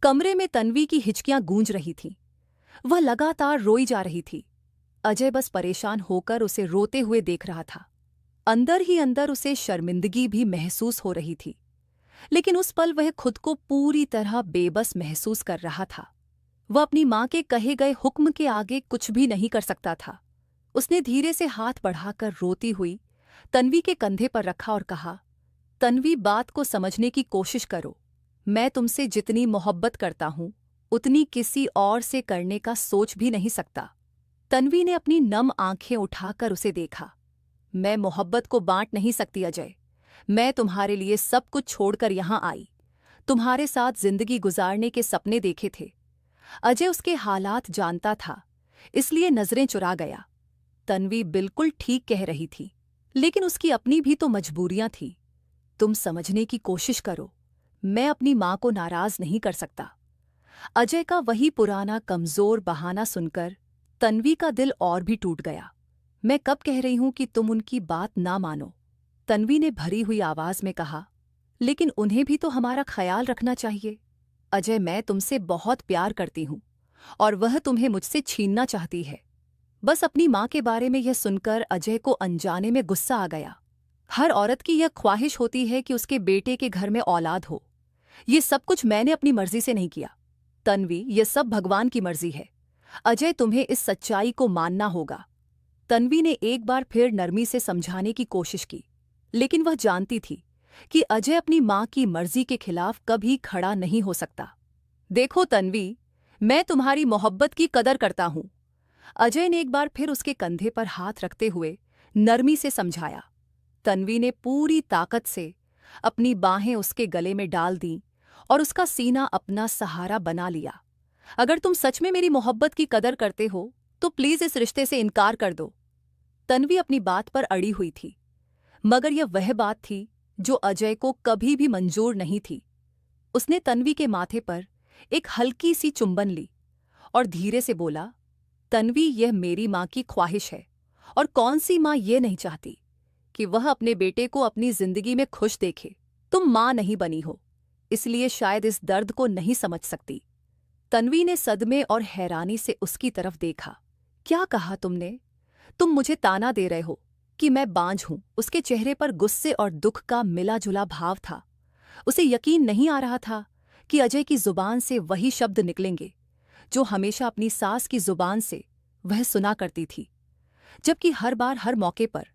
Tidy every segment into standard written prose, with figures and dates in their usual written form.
कमरे में तन्वी की हिचकियां गूंज रही थीं। वह लगातार रोई जा रही थी। अजय बस परेशान होकर उसे रोते हुए देख रहा था। अंदर ही अंदर उसे शर्मिंदगी भी महसूस हो रही थी, लेकिन उस पल वह खुद को पूरी तरह बेबस महसूस कर रहा था। वह अपनी मां के कहे गए हुक्म के आगे कुछ भी नहीं कर सकता था। उसने धीरे से हाथ बढ़ाकर रोती हुई तन्वी के कंधे पर रखा और कहा, तन्वी, बात को समझने की कोशिश करो। मैं तुमसे जितनी मोहब्बत करता हूं उतनी किसी और से करने का सोच भी नहीं सकता। तन्वी ने अपनी नम आंखें उठाकर उसे देखा। मैं मोहब्बत को बांट नहीं सकती अजय। मैं तुम्हारे लिए सब कुछ छोड़कर यहां आई। तुम्हारे साथ जिंदगी गुजारने के सपने देखे थे। अजय उसके हालात जानता था, इसलिए नजरें चुरा गया। तन्वी बिल्कुल ठीक कह रही थी, लेकिन उसकी अपनी भी तो मजबूरियां थी। तुम समझने की कोशिश करो। मैं अपनी मां को नाराज नहीं कर सकता। अजय का वही पुराना कमजोर बहाना सुनकर तन्वी का दिल और भी टूट गया। मैं कब कह रही हूं कि तुम उनकी बात ना मानो, तन्वी ने भरी हुई आवाज में कहा। लेकिन उन्हें भी तो हमारा ख्याल रखना चाहिए। अजय, मैं तुमसे बहुत प्यार करती हूं और वह तुम्हें मुझसे छीनना चाहती है। बस अपनी मां के बारे में यह सुनकर अजय को अनजाने में गुस्सा आ गया। हर औरत की यह ख्वाहिश होती है कि उसके बेटे के घर में औलाद हो। ये सब कुछ मैंने अपनी मर्जी से नहीं किया। तन्वी, ये सब भगवान की मर्जी है। अजय, तुम्हें इस सच्चाई को मानना होगा। तन्वी ने एक बार फिर नरमी से समझाने की कोशिश की, लेकिन वह जानती थी कि अजय अपनी मां की मर्जी के खिलाफ कभी खड़ा नहीं हो सकता। देखो तन्वी, मैं तुम्हारी मोहब्बत की कदर करता हूं। अजय ने एक बार फिर उसके कंधे पर हाथ रखते हुए नरमी से समझाया। तन्वी ने पूरी ताकत से अपनी बाहें उसके गले में डाल दीं और उसका सीना अपना सहारा बना लिया। अगर तुम सच में मेरी मोहब्बत की कदर करते हो तो प्लीज इस रिश्ते से इनकार कर दो। तन्वी अपनी बात पर अड़ी हुई थी, मगर यह वह बात थी जो अजय को कभी भी मंजूर नहीं थी। उसने तन्वी के माथे पर एक हल्की सी चुंबन ली और धीरे से बोला, तन्वी, यह मेरी मां की ख्वाहिश है, और कौन सी मां ये नहीं चाहती कि वह अपने बेटे को अपनी जिंदगी में खुश देखे। तुम मां नहीं बनी हो, इसलिए शायद इस दर्द को नहीं समझ सकती। तन्वी ने सदमे और हैरानी से उसकी तरफ देखा। क्या कहा तुमने? तुम मुझे ताना दे रहे हो कि मैं बांझ हूं? उसके चेहरे पर गुस्से और दुख का मिला जुला भाव था। उसे यकीन नहीं आ रहा था कि अजय की जुबान से वही शब्द निकलेंगे जो हमेशा अपनी सास की जुबान से वह सुना करती थी, जबकि हर बार हर मौके पर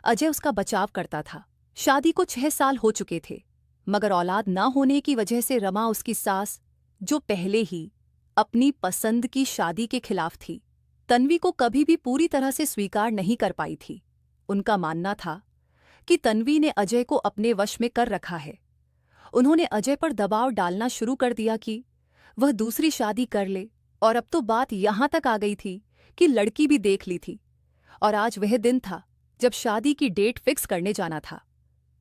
अजय उसका बचाव करता था। शादी को 6 साल हो चुके थे, मगर औलाद न होने की वजह से रमा उसकी सास, जो पहले ही अपनी पसंद की शादी के खिलाफ थी, तन्वी को कभी भी पूरी तरह से स्वीकार नहीं कर पाई थी। उनका मानना था कि तन्वी ने अजय को अपने वश में कर रखा है। उन्होंने अजय पर दबाव डालना शुरू कर दिया कि वह दूसरी शादी कर ले, और अब तो बात यहां तक आ गई थी कि लड़की भी देख ली थी। और आज वह दिन था जब शादी की डेट फिक्स करने जाना था।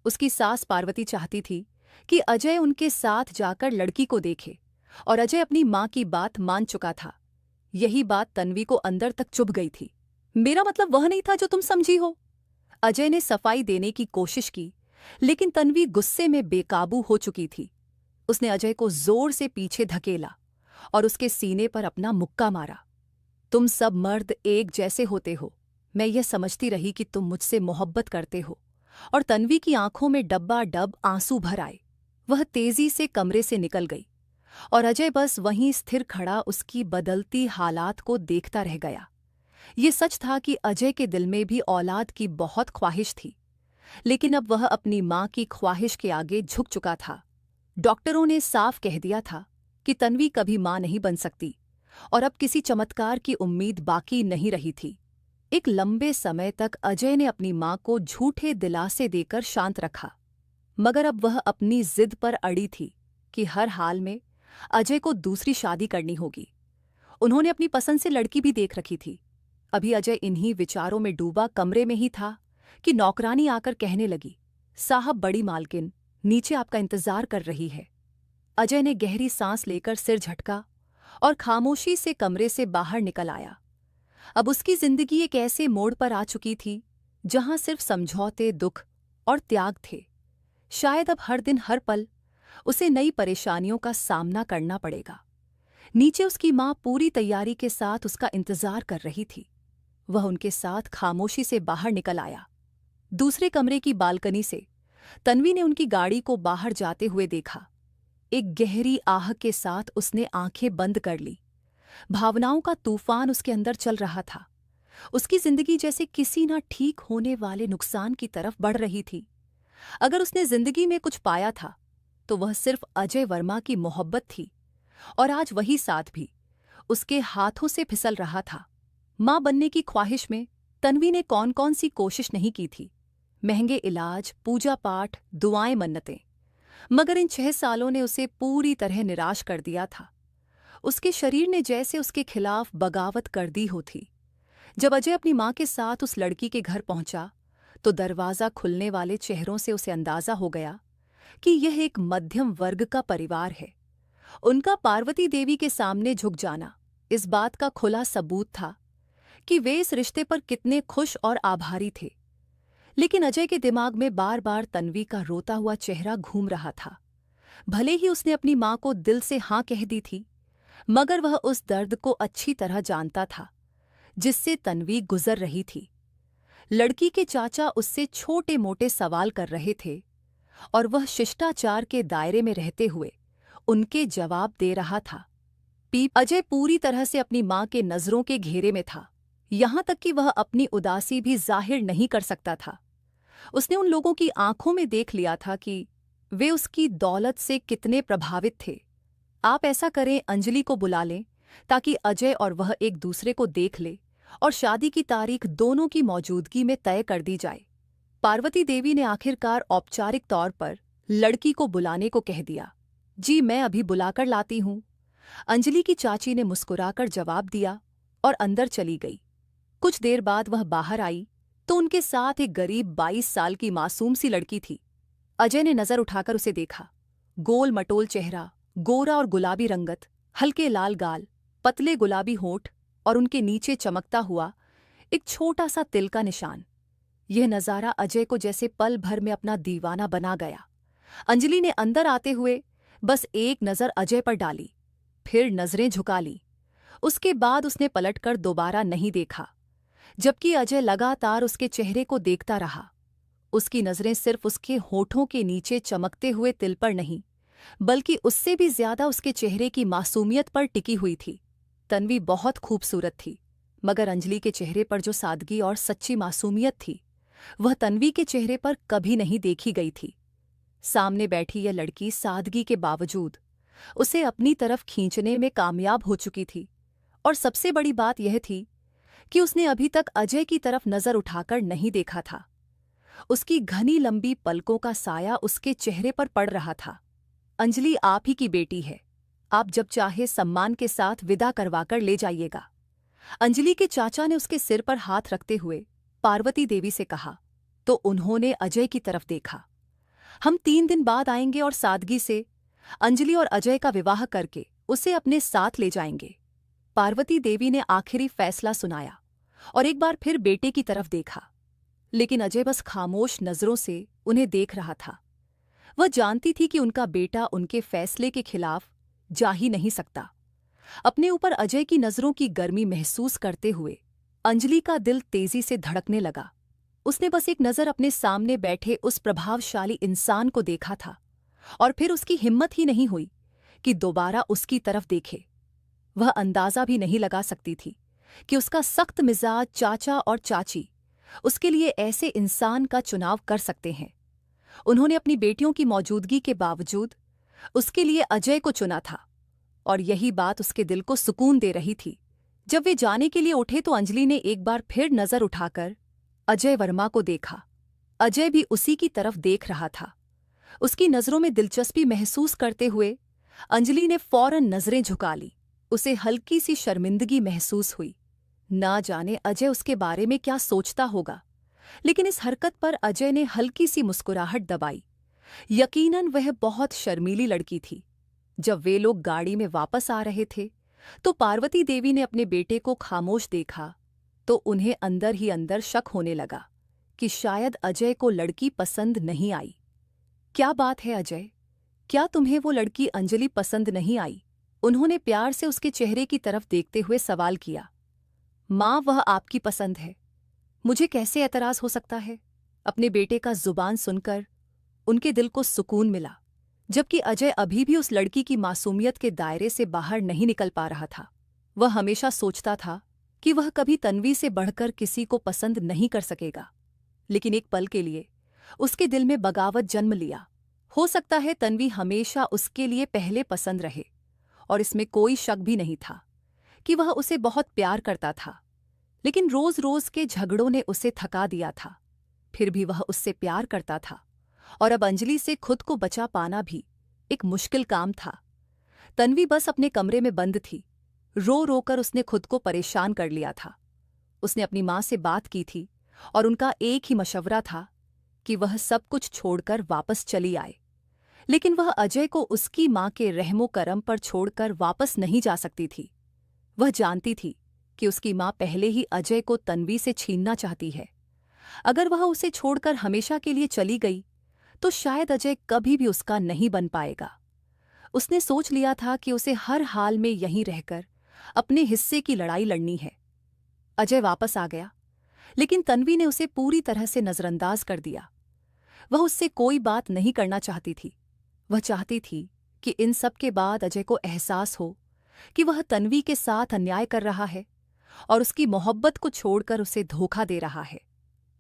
उसकी सास पार्वती चाहती थी कि अजय उनके साथ जाकर लड़की को देखे, और अजय अपनी मां की बात मान चुका था। यही बात तन्वी को अंदर तक चुभ गई थी। मेरा मतलब वह नहीं था जो तुम समझी हो। अजय ने सफाई देने की कोशिश की, लेकिन तन्वी गुस्से में बेकाबू हो चुकी थी। उसने अजय को जोर से पीछे धकेला और उसके सीने पर अपना मुक्का मारा। तुम सब मर्द एक जैसे होते हो। मैं यह समझती रही कि तुम मुझसे मोहब्बत करते हो। और तन्वी की आंखों में डब्बा डब आंसू भर आए। वह तेजी से कमरे से निकल गई और अजय बस वहीं स्थिर खड़ा उसकी बदलती हालात को देखता रह गया। ये सच था कि अजय के दिल में भी औलाद की बहुत ख्वाहिश थी, लेकिन अब वह अपनी मां की ख्वाहिश के आगे झुक चुका था। डॉक्टरों ने साफ कह दिया था कि तन्वी कभी मां नहीं बन सकती, और अब किसी चमत्कार की उम्मीद बाकी नहीं रही थी। एक लंबे समय तक अजय ने अपनी मां को झूठे दिलासे देकर शांत रखा, मगर अब वह अपनी जिद पर अड़ी थी कि हर हाल में अजय को दूसरी शादी करनी होगी। उन्होंने अपनी पसंद से लड़की भी देख रखी थी। अभी अजय इन्हीं विचारों में डूबा कमरे में ही था कि नौकरानी आकर कहने लगी, साहब, बड़ी मालकिन नीचे आपका इंतजार कर रही है। अजय ने गहरी सांस लेकर सिर झटका और खामोशी से कमरे से बाहर निकल आया। अब उसकी जिंदगी एक ऐसे मोड़ पर आ चुकी थी जहां सिर्फ समझौते, दुख और त्याग थे। शायद अब हर दिन हर पल उसे नई परेशानियों का सामना करना पड़ेगा। नीचे उसकी माँ पूरी तैयारी के साथ उसका इंतजार कर रही थी। वह उनके साथ खामोशी से बाहर निकल आया। दूसरे कमरे की बालकनी से तन्वी ने उनकी गाड़ी को बाहर जाते हुए देखा। एक गहरी आह के साथ उसने आंखें बंद कर ली। भावनाओं का तूफान उसके अंदर चल रहा था। उसकी जिंदगी जैसे किसी ना ठीक होने वाले नुकसान की तरफ बढ़ रही थी। अगर उसने जिंदगी में कुछ पाया था तो वह सिर्फ अजय वर्मा की मोहब्बत थी, और आज वही साथ भी उसके हाथों से फिसल रहा था। मां बनने की ख्वाहिश में तन्वी ने कौन कौन सी कोशिश नहीं की थी। महंगे इलाज, पूजा पाठ, दुआएं, मन्नतें, मगर इन 6 सालों ने उसे पूरी तरह निराश कर दिया था। उसके शरीर ने जैसे उसके खिलाफ बगावत कर दी हो थी। जब अजय अपनी मां के साथ उस लड़की के घर पहुंचा तो दरवाजा खुलने वाले चेहरों से उसे अंदाजा हो गया कि यह एक मध्यम वर्ग का परिवार है। उनका पार्वती देवी के सामने झुक जाना इस बात का खुला सबूत था कि वे इस रिश्ते पर कितने खुश और आभारी थे। लेकिन अजय के दिमाग में बार बार तन्वी का रोता हुआ चेहरा घूम रहा था। भले ही उसने अपनी मां को दिल से हाँ कह दी थी, मगर वह उस दर्द को अच्छी तरह जानता था जिससे तन्वी गुजर रही थी। लड़की के चाचा उससे छोटे मोटे सवाल कर रहे थे और वह शिष्टाचार के दायरे में रहते हुए उनके जवाब दे रहा था। अजय पूरी तरह से अपनी मां के नजरों के घेरे में था, यहां तक कि वह अपनी उदासी भी जाहिर नहीं कर सकता था। उसने उन लोगों की आंखों में देख लिया था कि वे उसकी दौलत से कितने प्रभावित थे। आप ऐसा करें, अंजलि को बुला लें ताकि अजय और वह एक दूसरे को देख ले और शादी की तारीख दोनों की मौजूदगी में तय कर दी जाए। पार्वती देवी ने आखिरकार औपचारिक तौर पर लड़की को बुलाने को कह दिया। जी, मैं अभी बुलाकर लाती हूं, अंजलि की चाची ने मुस्कुराकर जवाब दिया और अंदर चली गई। कुछ देर बाद वह बाहर आई तो उनके साथ एक गरीब 22 साल की मासूम सी लड़की थी। अजय ने नजर उठाकर उसे देखा। गोल मटोल चेहरा, गोरा और गुलाबी रंगत, हल्के लाल गाल, पतले गुलाबी होंठ और उनके नीचे चमकता हुआ एक छोटा सा तिल का निशान। यह नजारा अजय को जैसे पल भर में अपना दीवाना बना गया। अंजलि ने अंदर आते हुए बस एक नजर अजय पर डाली, फिर नजरें झुका ली। उसके बाद उसने पलटकर दोबारा नहीं देखा, जबकि अजय लगातार उसके चेहरे को देखता रहा। उसकी नजरें सिर्फ उसके होठों के नीचे चमकते हुए तिल पर नहीं, बल्कि उससे भी ज्यादा उसके चेहरे की मासूमियत पर टिकी हुई थी। तन्वी बहुत खूबसूरत थी, मगर अंजलि के चेहरे पर जो सादगी और सच्ची मासूमियत थी वह तन्वी के चेहरे पर कभी नहीं देखी गई थी। सामने बैठी यह लड़की सादगी के बावजूद उसे अपनी तरफ खींचने में कामयाब हो चुकी थी, और सबसे बड़ी बात यह थी कि उसने अभी तक अजय की तरफ नजर उठाकर नहीं देखा था। उसकी घनी लंबी पलकों का साया उसके चेहरे पर पड़ रहा था। अंजलि आप ही की बेटी है, आप जब चाहे सम्मान के साथ विदा करवाकर ले जाइएगा। अंजलि के चाचा ने उसके सिर पर हाथ रखते हुए पार्वती देवी से कहा तो उन्होंने अजय की तरफ देखा। हम 3 दिन बाद आएंगे और सादगी से अंजलि और अजय का विवाह करके उसे अपने साथ ले जाएंगे। पार्वती देवी ने आखिरी फैसला सुनाया और एक बार फिर बेटे की तरफ देखा, लेकिन अजय बस खामोश नजरों से उन्हें देख रहा था। वह जानती थी कि उनका बेटा उनके फैसले के खिलाफ जा ही नहीं सकता। अपने ऊपर अजय की नजरों की गर्मी महसूस करते हुए अंजलि का दिल तेजी से धड़कने लगा। उसने बस एक नजर अपने सामने बैठे उस प्रभावशाली इंसान को देखा था, और फिर उसकी हिम्मत ही नहीं हुई कि दोबारा उसकी तरफ देखे। वह अंदाजा भी नहीं लगा सकती थी कि उसका सख्त मिजाज चाचा और चाची उसके लिए ऐसे इंसान का चुनाव कर सकते हैं। उन्होंने अपनी बेटियों की मौजूदगी के बावजूद उसके लिए अजय को चुना था, और यही बात उसके दिल को सुकून दे रही थी। जब वे जाने के लिए उठे तो अंजलि ने एक बार फिर नजर उठाकर अजय वर्मा को देखा। अजय भी उसी की तरफ देख रहा था। उसकी नजरों में दिलचस्पी महसूस करते हुए अंजलि ने फौरन नजरें झुका ली। उसे हल्की सी शर्मिंदगी महसूस हुई। ना जाने अजय उसके बारे में क्या सोचता होगा, लेकिन इस हरकत पर अजय ने हल्की सी मुस्कुराहट दबाई। यकीनन वह बहुत शर्मीली लड़की थी। जब वे लोग गाड़ी में वापस आ रहे थे तो पार्वती देवी ने अपने बेटे को खामोश देखा तो उन्हें अंदर ही अंदर शक होने लगा कि शायद अजय को लड़की पसंद नहीं आई। क्या बात है अजय, क्या तुम्हें वो लड़की अंजलि पसंद नहीं आई? उन्होंने प्यार से उसके चेहरे की तरफ देखते हुए सवाल किया। माँ, वह आपकी पसंद है, मुझे कैसे एतराज हो सकता है? अपने बेटे का जुबान सुनकर उनके दिल को सुकून मिला, जबकि अजय अभी भी उस लड़की की मासूमियत के दायरे से बाहर नहीं निकल पा रहा था। वह हमेशा सोचता था कि वह कभी तन्वी से बढ़कर किसी को पसंद नहीं कर सकेगा, लेकिन एक पल के लिए उसके दिल में बगावत जन्म लिया। हो सकता है तन्वी हमेशा उसके लिए पहले पसंद रहे, और इसमें कोई शक भी नहीं था कि वह उसे बहुत प्यार करता था। लेकिन रोज रोज के झगड़ों ने उसे थका दिया था। फिर भी वह उससे प्यार करता था, और अब अंजलि से खुद को बचा पाना भी एक मुश्किल काम था। तन्वी बस अपने कमरे में बंद थी। रो रो कर उसने खुद को परेशान कर लिया था। उसने अपनी माँ से बात की थी, और उनका एक ही मशवरा था कि वह सब कुछ छोड़कर वापस चली आए। लेकिन वह अजय को उसकी माँ के रहमो करम पर छोड़कर वापस नहीं जा सकती थी। वह जानती थी कि उसकी माँ पहले ही अजय को तन्वी से छीनना चाहती है। अगर वह उसे छोड़कर हमेशा के लिए चली गई तो शायद अजय कभी भी उसका नहीं बन पाएगा। उसने सोच लिया था कि उसे हर हाल में यहीं रहकर अपने हिस्से की लड़ाई लड़नी है। अजय वापस आ गया, लेकिन तन्वी ने उसे पूरी तरह से नजरअंदाज कर दिया। वह उससे कोई बात नहीं करना चाहती थी। वह चाहती थी कि इन सब के बाद अजय को एहसास हो कि वह तन्वी के साथ अन्याय कर रहा है और उसकी मोहब्बत को छोड़कर उसे धोखा दे रहा है।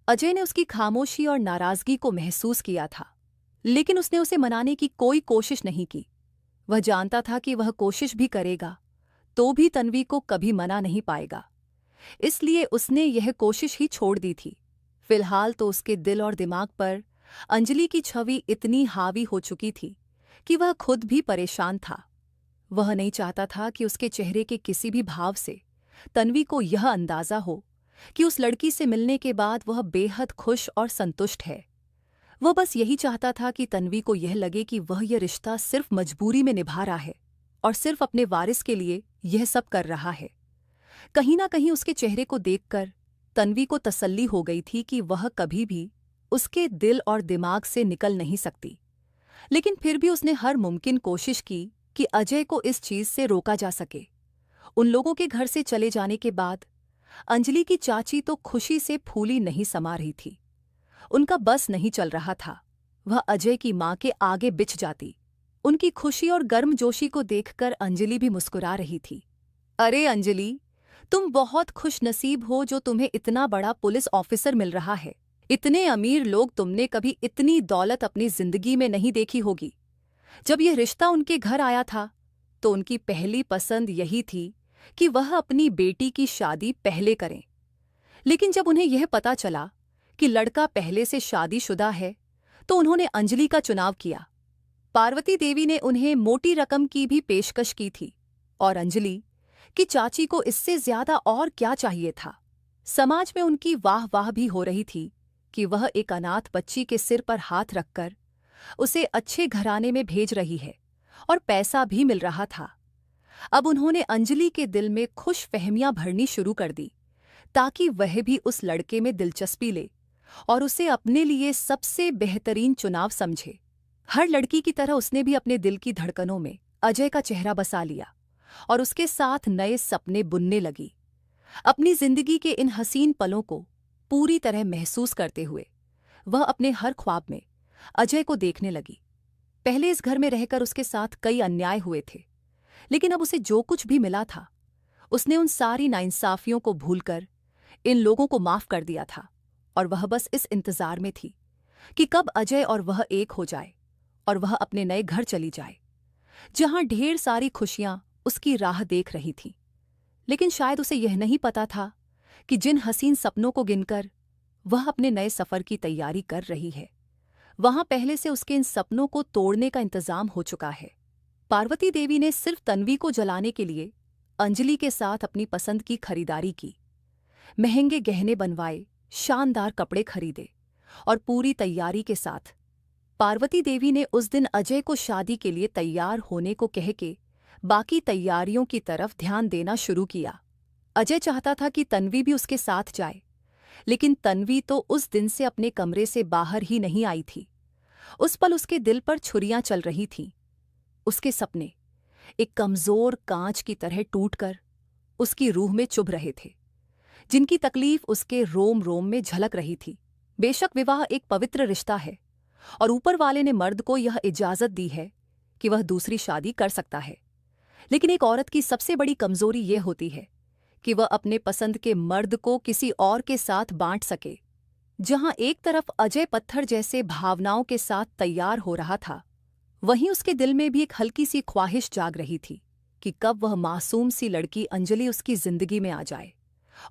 अजय ने उसकी खामोशी और नाराजगी को महसूस किया था, लेकिन उसने उसे मनाने की कोई कोशिश नहीं की। वह जानता था कि वह कोशिश भी करेगा तो भी तन्वी को कभी मना नहीं पाएगा, इसलिए उसने यह कोशिश ही छोड़ दी थी। फिलहाल तो उसके दिल और दिमाग पर अंजलि की छवि इतनी हावी हो चुकी थी कि वह खुद भी परेशान था। वह नहीं चाहता था कि उसके चेहरे के किसी भी भाव से तन्वी को यह अंदाजा हो कि उस लड़की से मिलने के बाद वह बेहद खुश और संतुष्ट है। वह बस यही चाहता था कि तन्वी को यह लगे कि वह यह रिश्ता सिर्फ मजबूरी में निभा रहा है और सिर्फ अपने वारिस के लिए यह सब कर रहा है। कहीं ना कहीं उसके चेहरे को देखकर तन्वी को तसल्ली हो गई थी कि वह कभी भी उसके दिल और दिमाग से निकल नहीं सकती। लेकिन फिर भी उसने हर मुमकिन कोशिश की कि अजय को इस चीज से रोका जा सके। उन लोगों के घर से चले जाने के बाद अंजलि की चाची तो खुशी से फूली नहीं समा रही थी। उनका बस नहीं चल रहा था। वह अजय की माँ के आगे बिछ जाती। उनकी खुशी और गर्मजोशी को देखकर अंजलि भी मुस्कुरा रही थी। अरे अंजलि, तुम बहुत खुशनसीब हो जो तुम्हें इतना बड़ा पुलिस ऑफिसर मिल रहा है। इतने अमीर लोग तुमने कभी इतनी दौलत अपनी जिंदगी में नहीं देखी होगी। जब यह रिश्ता उनके घर आया था तो उनकी पहली पसंद यही थी कि वह अपनी बेटी की शादी पहले करें। लेकिन जब उन्हें यह पता चला कि लड़का पहले से शादीशुदा है तो उन्होंने अंजलि का चुनाव किया। पार्वती देवी ने उन्हें मोटी रकम की भी पेशकश की थी, और अंजलि की चाची को इससे ज्यादा और क्या चाहिए था। समाज में उनकी वाह वाह भी हो रही थी कि वह एक अनाथ बच्ची के सिर पर हाथ रखकर उसे अच्छे घराने में भेज रही है, और पैसा भी मिल रहा था। अब उन्होंने अंजलि के दिल में खुशफहमियां भरनी शुरू कर दी ताकि वह भी उस लड़के में दिलचस्पी ले और उसे अपने लिए सबसे बेहतरीन चुनाव समझे। हर लड़की की तरह उसने भी अपने दिल की धड़कनों में अजय का चेहरा बसा लिया और उसके साथ नए सपने बुनने लगी। अपनी जिंदगी के इन हसीन पलों को पूरी तरह महसूस करते हुए वह अपने हर ख्वाब में अजय को देखने लगी। पहले इस घर में रहकर उसके साथ कई अन्याय हुए थे, लेकिन अब उसे जो कुछ भी मिला था उसने उन सारी नाइंसाफियों को भूलकर इन लोगों को माफ कर दिया था, और वह बस इस इंतजार में थी कि कब अजय और वह एक हो जाए और वह अपने नए घर चली जाए, जहां ढेर सारी खुशियां उसकी राह देख रही थीं। लेकिन शायद उसे यह नहीं पता था कि जिन हसीन सपनों को गिनकर वह अपने नए सफर की तैयारी कर रही है, वहां पहले से उसके इन सपनों को तोड़ने का इंतजाम हो चुका है। पार्वती देवी ने सिर्फ तन्वी को जलाने के लिए अंजलि के साथ अपनी पसंद की खरीदारी की, महंगे गहने बनवाए, शानदार कपड़े खरीदे, और पूरी तैयारी के साथ पार्वती देवी ने उस दिन अजय को शादी के लिए तैयार होने को कह के बाकी तैयारियों की तरफ ध्यान देना शुरू किया। अजय चाहता था कि तन्वी भी उसके साथ जाए, लेकिन तन्वी तो उस दिन से अपने कमरे से बाहर ही नहीं आई थी। उस पल उसके दिल पर छुरियां चल रही थीं उसके सपने एक कमजोर कांच की तरह टूटकर उसकी रूह में चुभ रहे थे, जिनकी तकलीफ उसके रोम रोम में झलक रही थी। बेशक विवाह एक पवित्र रिश्ता है और ऊपर वाले ने मर्द को यह इजाजत दी है कि वह दूसरी शादी कर सकता है, लेकिन एक औरत की सबसे बड़ी कमजोरी यह होती है कि वह अपने पसंद के मर्द को किसी और के साथ बांट सके। जहां एक तरफ अजय पत्थर जैसे भावनाओं के साथ तैयार हो रहा था, वहीं उसके दिल में भी एक हल्की सी ख्वाहिश जाग रही थी कि कब वह मासूम सी लड़की अंजलि उसकी जिंदगी में आ जाए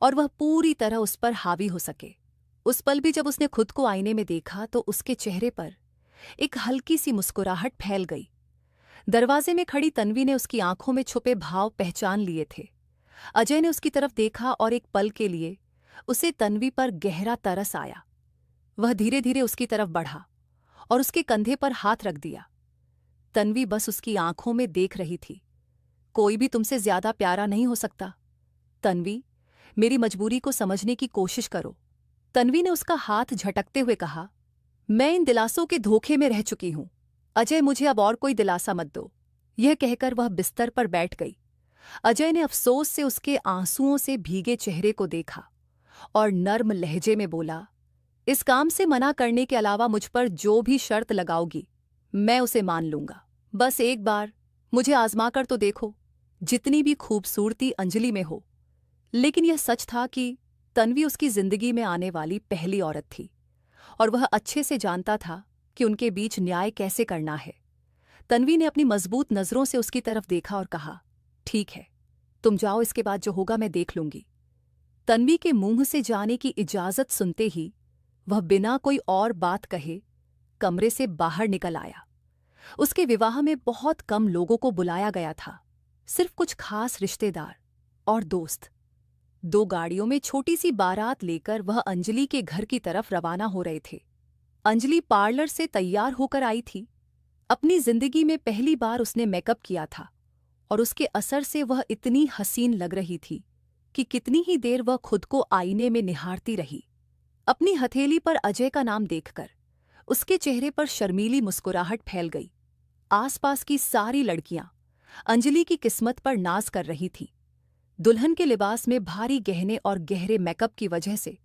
और वह पूरी तरह उस पर हावी हो सके। उस पल भी जब उसने खुद को आईने में देखा तो उसके चेहरे पर एक हल्की सी मुस्कुराहट फैल गई। दरवाजे में खड़ी तन्वी ने उसकी आंखों में छुपे भाव पहचान लिए थे। अजय ने उसकी तरफ देखा और एक पल के लिए उसे तन्वी पर गहरा तरस आया। वह धीरे धीरे उसकी तरफ बढ़ा और उसके कंधे पर हाथ रख दिया। तन्वी बस उसकी आंखों में देख रही थी। कोई भी तुमसे ज्यादा प्यारा नहीं हो सकता। तन्वी, मेरी मजबूरी को समझने की कोशिश करो। तन्वी ने उसका हाथ झटकते हुए कहा, मैं इन दिलासों के धोखे में रह चुकी हूं। अजय, मुझे अब और कोई दिलासा मत दो। यह कहकर वह बिस्तर पर बैठ गई। अजय ने अफसोस से उसके आंसुओं से भीगे चेहरे को देखा और नर्म लहजे में बोला, इस काम से मना करने के अलावा मुझ पर जो भी शर्त लगाओगी मैं उसे मान लूंगा। बस एक बार मुझे आजमा कर तो देखो, जितनी भी खूबसूरती अंजलि में हो। लेकिन यह सच था कि तन्वी उसकी जिंदगी में आने वाली पहली औरत थी और वह अच्छे से जानता था कि उनके बीच न्याय कैसे करना है। तन्वी ने अपनी मजबूत नजरों से उसकी तरफ देखा और कहा, ठीक है, तुम जाओ, इसके बाद जो होगा मैं देख लूंगी। तन्वी के मुंह से जाने की इजाजत सुनते ही वह बिना कोई और बात कहे कमरे से बाहर निकल आया। उसके विवाह में बहुत कम लोगों को बुलाया गया था, सिर्फ कुछ खास रिश्तेदार और दोस्त। 2 गाड़ियों में छोटी सी बारात लेकर वह अंजलि के घर की तरफ रवाना हो रहे थे। अंजलि पार्लर से तैयार होकर आई थी। अपनी जिंदगी में पहली बार उसने मेकअप किया था और उसके असर से वह इतनी हसीन लग रही थी कि कितनी ही देर वह खुद को आईने में निहारती रही। अपनी हथेली पर अजय का नाम देखकर उसके चेहरे पर शर्मीली मुस्कुराहट फैल गई। आसपास की सारी लड़कियां अंजलि की किस्मत पर नाज कर रही थीं। दुल्हन के लिबास में भारी गहने और गहरे मेकअप की वजह से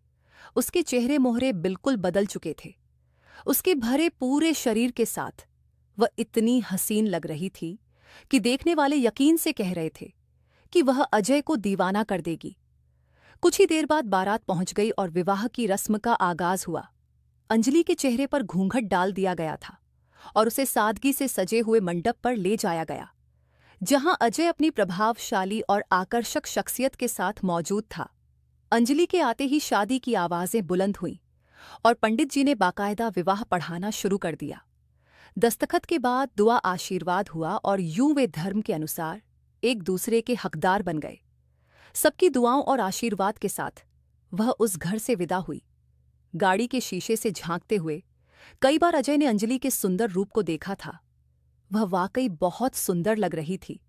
उसके चेहरे मोहरे बिल्कुल बदल चुके थे। उसके भरे पूरे शरीर के साथ वह इतनी हसीन लग रही थी कि देखने वाले यकीन से कह रहे थे कि वह अजय को दीवाना कर देगी। कुछ ही देर बाद बारात पहुंच गई और विवाह की रस्म का आगाज हुआ। अंजलि के चेहरे पर घूंघट डाल दिया गया था और उसे सादगी से सजे हुए मंडप पर ले जाया गया, जहां अजय अपनी प्रभावशाली और आकर्षक शख्सियत के साथ मौजूद था। अंजलि के आते ही शादी की आवाजें बुलंद हुईं और पंडित जी ने बाकायदा विवाह पढ़ाना शुरू कर दिया। दस्तखत के बाद दुआ आशीर्वाद हुआ और यूं वे धर्म के अनुसार एक दूसरे के हकदार बन गए। सबकी दुआओं और आशीर्वाद के साथ वह उस घर से विदा हुई। गाड़ी के शीशे से झांकते हुए कई बार अजय ने अंजलि के सुंदर रूप को देखा था। वह वाकई बहुत सुंदर लग रही थी।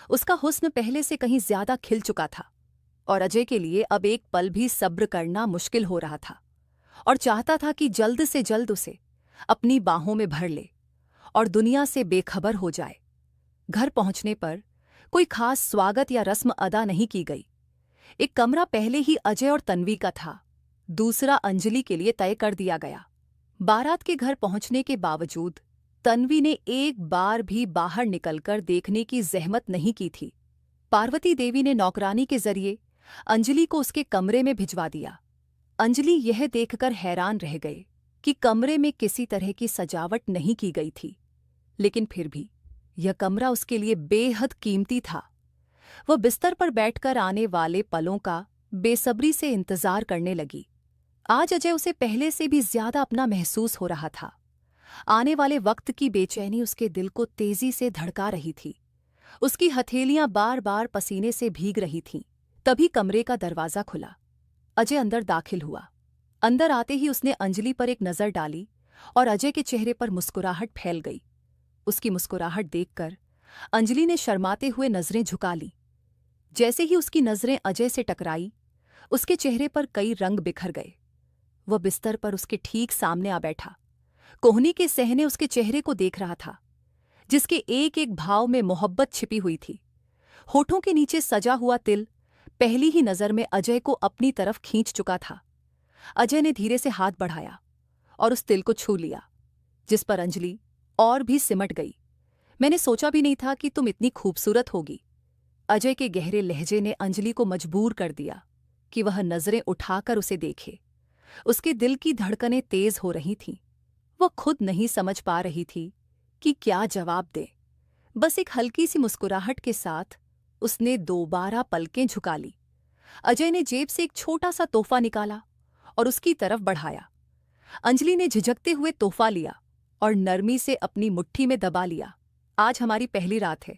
उसका हुस्न पहले से कहीं ज्यादा खिल चुका था और अजय के लिए अब एक पल भी सब्र करना मुश्किल हो रहा था और चाहता था कि जल्द से जल्द उसे अपनी बाहों में भर ले और दुनिया से बेखबर हो जाए। घर पहुंचने पर कोई खास स्वागत या रस्म अदा नहीं की गई। एक कमरा पहले ही अजय और तन्वी का था, दूसरा अंजलि के लिए तय कर दिया गया। बारात के घर पहुंचने के बावजूद तन्वी ने एक बार भी बाहर निकलकर देखने की जहमत नहीं की थी। पार्वती देवी ने नौकरानी के जरिए अंजलि को उसके कमरे में भिजवा दिया। अंजलि यह देखकर हैरान रह गए कि कमरे में किसी तरह की सजावट नहीं की गई थी, लेकिन फिर भी यह कमरा उसके लिए बेहद कीमती था। वह बिस्तर पर बैठकर आने वाले पलों का बेसब्री से इंतजार करने लगी। आज अजय उसे पहले से भी ज्यादा अपना महसूस हो रहा था। आने वाले वक्त की बेचैनी उसके दिल को तेजी से धड़का रही थी। उसकी हथेलियां बार बार पसीने से भीग रही थीं। तभी कमरे का दरवाजा खुला। अजय अंदर दाखिल हुआ। अंदर आते ही उसने अंजलि पर एक नजर डाली और अजय के चेहरे पर मुस्कुराहट फैल गई। उसकी मुस्कुराहट देखकर अंजलि ने शर्माते हुए नजरें झुका लीं। जैसे ही उसकी नजरें अजय से टकराई, उसके चेहरे पर कई रंग बिखर गए। वह बिस्तर पर उसके ठीक सामने आ बैठा। कोहनी के सहने उसके चेहरे को देख रहा था, जिसके एक एक भाव में मोहब्बत छिपी हुई थी। होठों के नीचे सजा हुआ तिल पहली ही नज़र में अजय को अपनी तरफ खींच चुका था। अजय ने धीरे से हाथ बढ़ाया और उस तिल को छू लिया, जिस पर अंजलि और भी सिमट गई। मैंने सोचा भी नहीं था कि तुम इतनी खूबसूरत होगी। अजय के गहरे लहजे ने अंजलि को मजबूर कर दिया कि वह नजरें उठाकर उसे देखे। उसके दिल की धड़कनें तेज हो रही थीं। वह खुद नहीं समझ पा रही थी कि क्या जवाब दे। बस एक हल्की सी मुस्कुराहट के साथ उसने दोबारा पलकें झुका ली। अजय ने जेब से एक छोटा सा तोहफा निकाला और उसकी तरफ बढ़ाया। अंजलि ने झिझकते हुए तोहफा लिया और नरमी से अपनी मुट्ठी में दबा लिया। आज हमारी पहली रात है,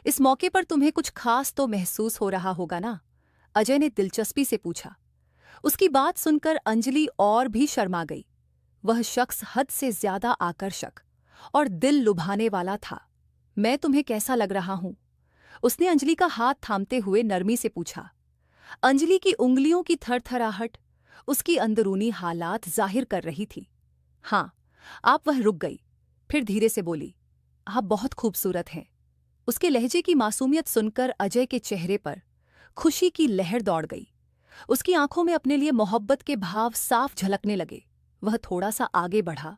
इस मौके पर तुम्हें कुछ खास तो महसूस हो रहा होगा ना? अजय ने दिलचस्पी से पूछा। उसकी बात सुनकर अंजलि और भी शर्मा गई। वह शख्स हद से ज्यादा आकर्षक और दिल लुभाने वाला था। मैं तुम्हें कैसा लग रहा हूं? उसने अंजलि का हाथ थामते हुए नरमी से पूछा। अंजलि की उंगलियों की थरथराहट उसकी अंदरूनी हालात जाहिर कर रही थी। हाँ, आप। वह रुक गई, फिर धीरे से बोली, आप बहुत खूबसूरत हैं। उसके लहजे की मासूमियत सुनकर अजय के चेहरे पर खुशी की लहर दौड़ गई। उसकी आंखों में अपने लिए मोहब्बत के भाव साफ झलकने लगे। वह थोड़ा सा आगे बढ़ा,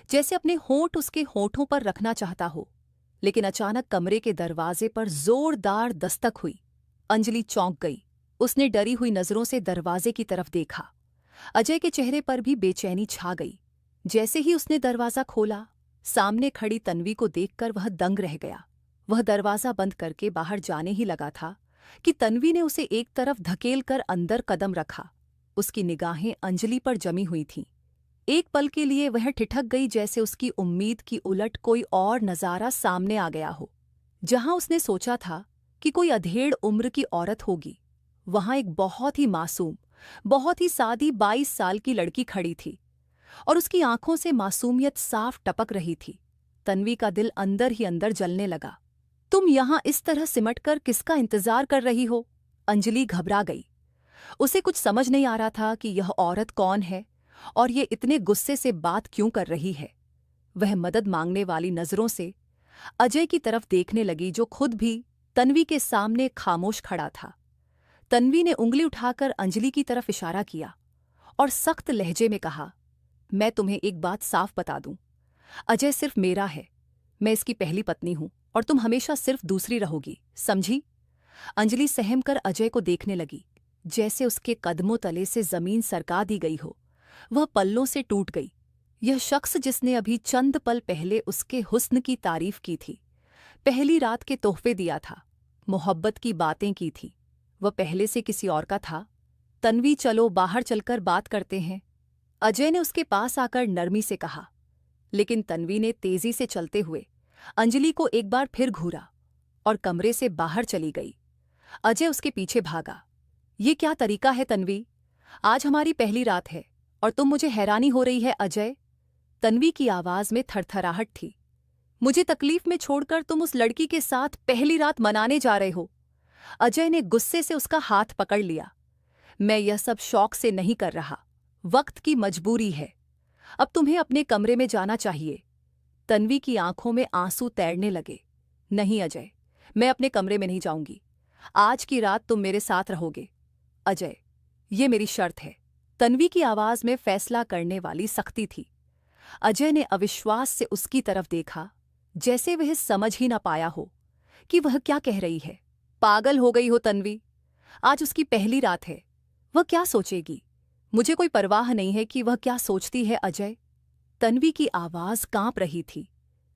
जैसे अपने होंठ उसके होठों पर रखना चाहता हो, लेकिन अचानक कमरे के दरवाजे पर जोरदार दस्तक हुई। अंजलि चौंक गई। उसने डरी हुई नजरों से दरवाजे की तरफ देखा। अजय के चेहरे पर भी बेचैनी छा गई। जैसे ही उसने दरवाजा खोला, सामने खड़ी तन्वी को देखकर वह दंग रह गया। वह दरवाजा बंद करके बाहर जाने ही लगा था कि तन्वी ने उसे एक तरफ धकेल कर अंदर कदम रखा। उसकी निगाहें अंजलि पर जमी हुई थीं। एक पल के लिए वह ठिठक गई, जैसे उसकी उम्मीद की उलट कोई और नज़ारा सामने आ गया हो। जहां उसने सोचा था कि कोई अधेड़ उम्र की औरत होगी, वहां एक बहुत ही मासूम, बहुत ही सादी 22 साल की लड़की खड़ी थी और उसकी आंखों से मासूमियत साफ टपक रही थी। तन्वी का दिल अंदर ही अंदर जलने लगा। तुम यहां इस तरह सिमटकर किसका इंतजार कर रही हो? अंजलि घबरा गई। उसे कुछ समझ नहीं आ रहा था कि यह औरत कौन है और ये इतने गुस्से से बात क्यों कर रही है। वह मदद मांगने वाली नजरों से अजय की तरफ देखने लगी, जो खुद भी तन्वी के सामने खामोश खड़ा था। तन्वी ने उंगली उठाकर अंजलि की तरफ इशारा किया और सख्त लहजे में कहा, मैं तुम्हें एक बात साफ बता दूं, अजय सिर्फ मेरा है। मैं इसकी पहली पत्नी हूं और तुम हमेशा सिर्फ दूसरी रहोगी, समझी? अंजलि सहम कर अजय को देखने लगी, जैसे उसके कदमों तले से जमीन सरका दी गई हो। वह पल्लों से टूट गई। यह शख्स जिसने अभी चंद पल पहले उसके हुस्न की तारीफ की थी, पहली रात के तोहफे दिया था, मोहब्बत की बातें की थी, वह पहले से किसी और का था। तन्वी, चलो बाहर चलकर बात करते हैं, अजय ने उसके पास आकर नरमी से कहा। लेकिन तन्वी ने तेजी से चलते हुए अंजलि को एक बार फिर घूरा और कमरे से बाहर चली गई। अजय उसके पीछे भागा। ये क्या तरीका है तन्वी? आज हमारी पहली रात है और तुम मुझे हैरानी हो रही है अजय? तन्वी की आवाज में थरथराहट थी। मुझे तकलीफ में छोड़कर तुम उस लड़की के साथ पहली रात मनाने जा रहे हो? अजय ने गुस्से से उसका हाथ पकड़ लिया। मैं यह सब शौक से नहीं कर रहा, वक्त की मजबूरी है। अब तुम्हें अपने कमरे में जाना चाहिए। तन्वी की आंखों में आंसू तैरने लगे। नहीं अजय, मैं अपने कमरे में नहीं जाऊंगी। आज की रात तुम मेरे साथ रहोगे। अजय, ये मेरी शर्त है। तन्वी की आवाज में फैसला करने वाली सख्ती थी। अजय ने अविश्वास से उसकी तरफ देखा, जैसे वह समझ ही न पाया हो कि वह क्या कह रही है। पागल हो गई हो तन्वी? आज उसकी पहली रात है, वह क्या सोचेगी? मुझे कोई परवाह नहीं है कि वह क्या सोचती है अजय। तन्वी की आवाज कांप रही थी,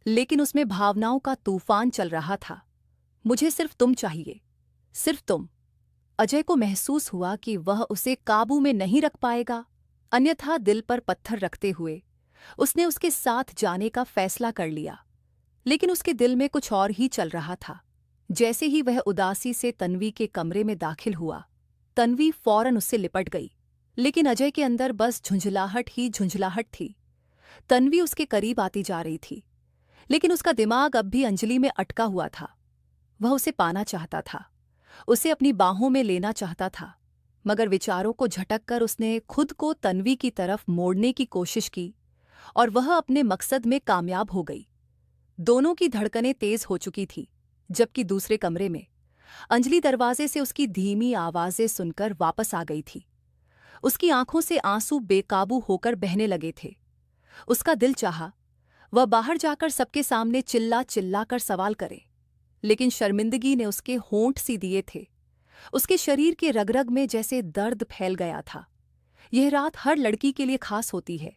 लेकिन उसमें भावनाओं का तूफान चल रहा था। मुझे सिर्फ तुम चाहिए, सिर्फ तुम। अजय को महसूस हुआ कि वह उसे काबू में नहीं रख पाएगा, अन्यथा दिल पर पत्थर रखते हुए उसने उसके साथ जाने का फैसला कर लिया। लेकिन उसके दिल में कुछ और ही चल रहा था। जैसे ही वह उदासी से तन्वी के कमरे में दाखिल हुआ, तन्वी फौरन उससे लिपट गई, लेकिन अजय के अंदर बस झुंझलाहट ही झुंझलाहट थी। तन्वी उसके करीब आती जा रही थी, लेकिन उसका दिमाग अब भी अंजलि में अटका हुआ था। वह उसे पाना चाहता था, उसे अपनी बाहों में लेना चाहता था, मगर विचारों को झटक कर उसने खुद को तन्वी की तरफ मोड़ने की कोशिश की और वह अपने मकसद में कामयाब हो गई। दोनों की धड़कनें तेज हो चुकी थी, जबकि दूसरे कमरे में अंजलि दरवाजे से उसकी धीमी आवाजें सुनकर वापस आ गई थी। उसकी आंखों से आंसू बेकाबू होकर बहने लगे थे। उसका दिल चाहा वह बाहर जाकर सबके सामने चिल्ला चिल्ला कर सवाल करे, लेकिन शर्मिंदगी ने उसके होंठ सी दिए थे। उसके शरीर के रगरग में जैसे दर्द फैल गया था। यह रात हर लड़की के लिए खास होती है,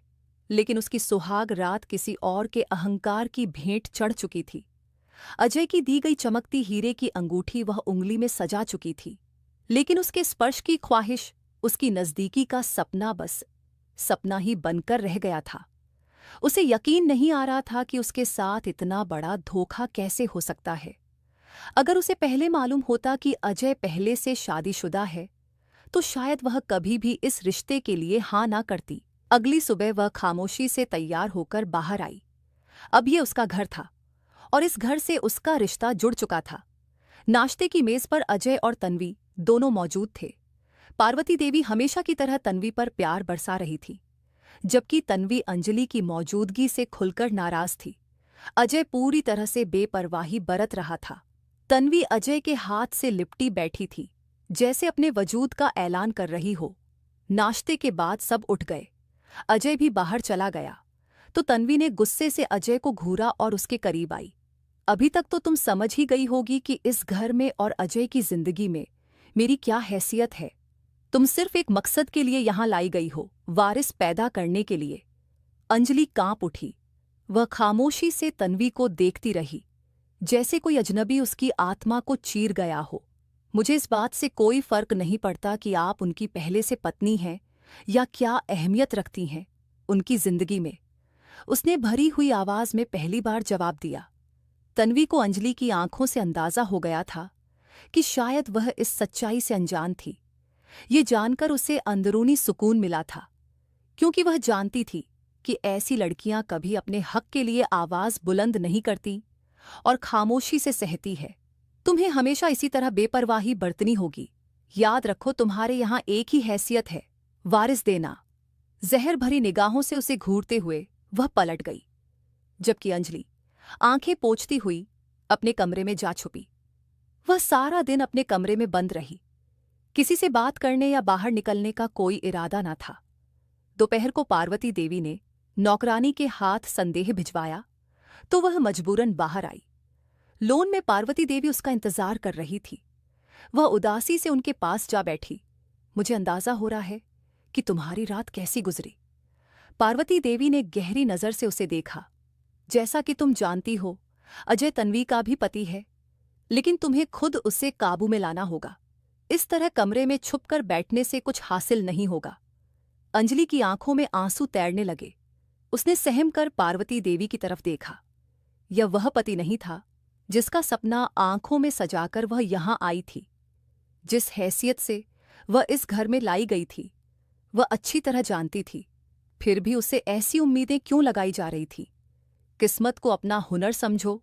लेकिन उसकी सुहाग रात किसी और के अहंकार की भेंट चढ़ चुकी थी। अजय की दी गई चमकती हीरे की अंगूठी वह उंगली में सजा चुकी थी, लेकिन उसके स्पर्श की ख्वाहिश, उसकी नज़दीकी का सपना बस सपना ही बनकर रह गया था। उसे यकीन नहीं आ रहा था कि उसके साथ इतना बड़ा धोखा कैसे हो सकता है। अगर उसे पहले मालूम होता कि अजय पहले से शादीशुदा है, तो शायद वह कभी भी इस रिश्ते के लिए हाँ ना करती। अगली सुबह वह खामोशी से तैयार होकर बाहर आई। अब ये उसका घर था और इस घर से उसका रिश्ता जुड़ चुका था। नाश्ते की मेज पर अजय और तन्वी दोनों मौजूद थे। पार्वती देवी हमेशा की तरह तन्वी पर प्यार बरसा रही थी, जबकि तन्वी अंजलि की मौजूदगी से खुलकर नाराज थी। अजय पूरी तरह से बेपरवाही बरत रहा था। तन्वी अजय के हाथ से लिपटी बैठी थी, जैसे अपने वजूद का ऐलान कर रही हो। नाश्ते के बाद सब उठ गए। अजय भी बाहर चला गया, तो तन्वी ने गुस्से से अजय को घूरा और उसके करीब आई। अभी तक तो तुम समझ ही गई होगी कि इस घर में और अजय की जिंदगी में मेरी क्या हैसियत है। तुम सिर्फ एक मकसद के लिए यहां लाई गई हो, वारिस पैदा करने के लिए। अंजलि कांप उठी। वह खामोशी से तन्वी को देखती रही, जैसे कोई अजनबी उसकी आत्मा को चीर गया हो। मुझे इस बात से कोई फर्क नहीं पड़ता कि आप उनकी पहले से पत्नी हैं या क्या अहमियत रखती हैं उनकी जिंदगी में, उसने भरी हुई आवाज में पहली बार जवाब दिया। तन्वी को अंजलि की आंखों से अंदाजा हो गया था कि शायद वह इस सच्चाई से अनजान थी। ये जानकर उसे अंदरूनी सुकून मिला था, क्योंकि वह जानती थी कि ऐसी लड़कियां कभी अपने हक के लिए आवाज बुलंद नहीं करती और खामोशी से सहती है। तुम्हें हमेशा इसी तरह बेपरवाही बरतनी होगी। याद रखो, तुम्हारे यहां एक ही हैसियत है, वारिस देना। जहर भरी निगाहों से उसे घूरते हुए वह पलट गई, जबकि अंजलि आंखें पोंछती हुई अपने कमरे में जा छुपी। वह सारा दिन अपने कमरे में बंद रही। किसी से बात करने या बाहर निकलने का कोई इरादा न था। दोपहर को पार्वती देवी ने नौकरानी के हाथ संदेह भिजवाया, तो वह मजबूरन बाहर आई। लॉन में पार्वती देवी उसका इंतजार कर रही थी। वह उदासी से उनके पास जा बैठी। मुझे अंदाजा हो रहा है कि तुम्हारी रात कैसी गुजरी। पार्वती देवी ने गहरी नजर से उसे देखा। जैसा कि तुम जानती हो, अजय तन्वी का भी पति है, लेकिन तुम्हें खुद उसे काबू में लाना होगा। इस तरह कमरे में छुपकर बैठने से कुछ हासिल नहीं होगा। अंजलि की आंखों में आंसू तैरने लगे। उसने सहम कर पार्वती देवी की तरफ देखा। यह वह पति नहीं था जिसका सपना आंखों में सजाकर वह यहां आई थी। जिस हैसियत से वह इस घर में लाई गई थी, वह अच्छी तरह जानती थी। फिर भी उसे ऐसी उम्मीदें क्यों लगाई जा रही थी? किस्मत को अपना हुनर समझो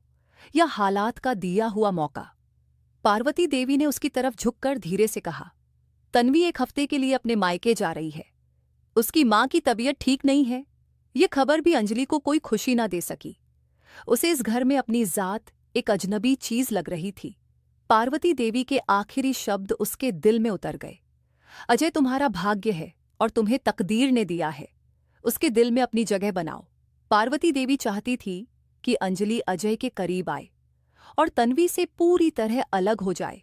या हालात का दिया हुआ मौका? पार्वती देवी ने उसकी तरफ झुककर धीरे से कहा, तन्वी 1 हफ्ते के लिए अपने मायके जा रही है। उसकी मां की तबीयत ठीक नहीं है। ये खबर भी अंजलि को कोई खुशी ना दे सकी। उसे इस घर में अपनी जात एक अजनबी चीज लग रही थी। पार्वती देवी के आखिरी शब्द उसके दिल में उतर गए। अजय तुम्हारा भाग्य है और तुम्हें तकदीर ने दिया है। उसके दिल में अपनी जगह बनाओ। पार्वती देवी चाहती थी कि अंजलि अजय के करीब आए और तन्वी से पूरी तरह अलग हो जाए।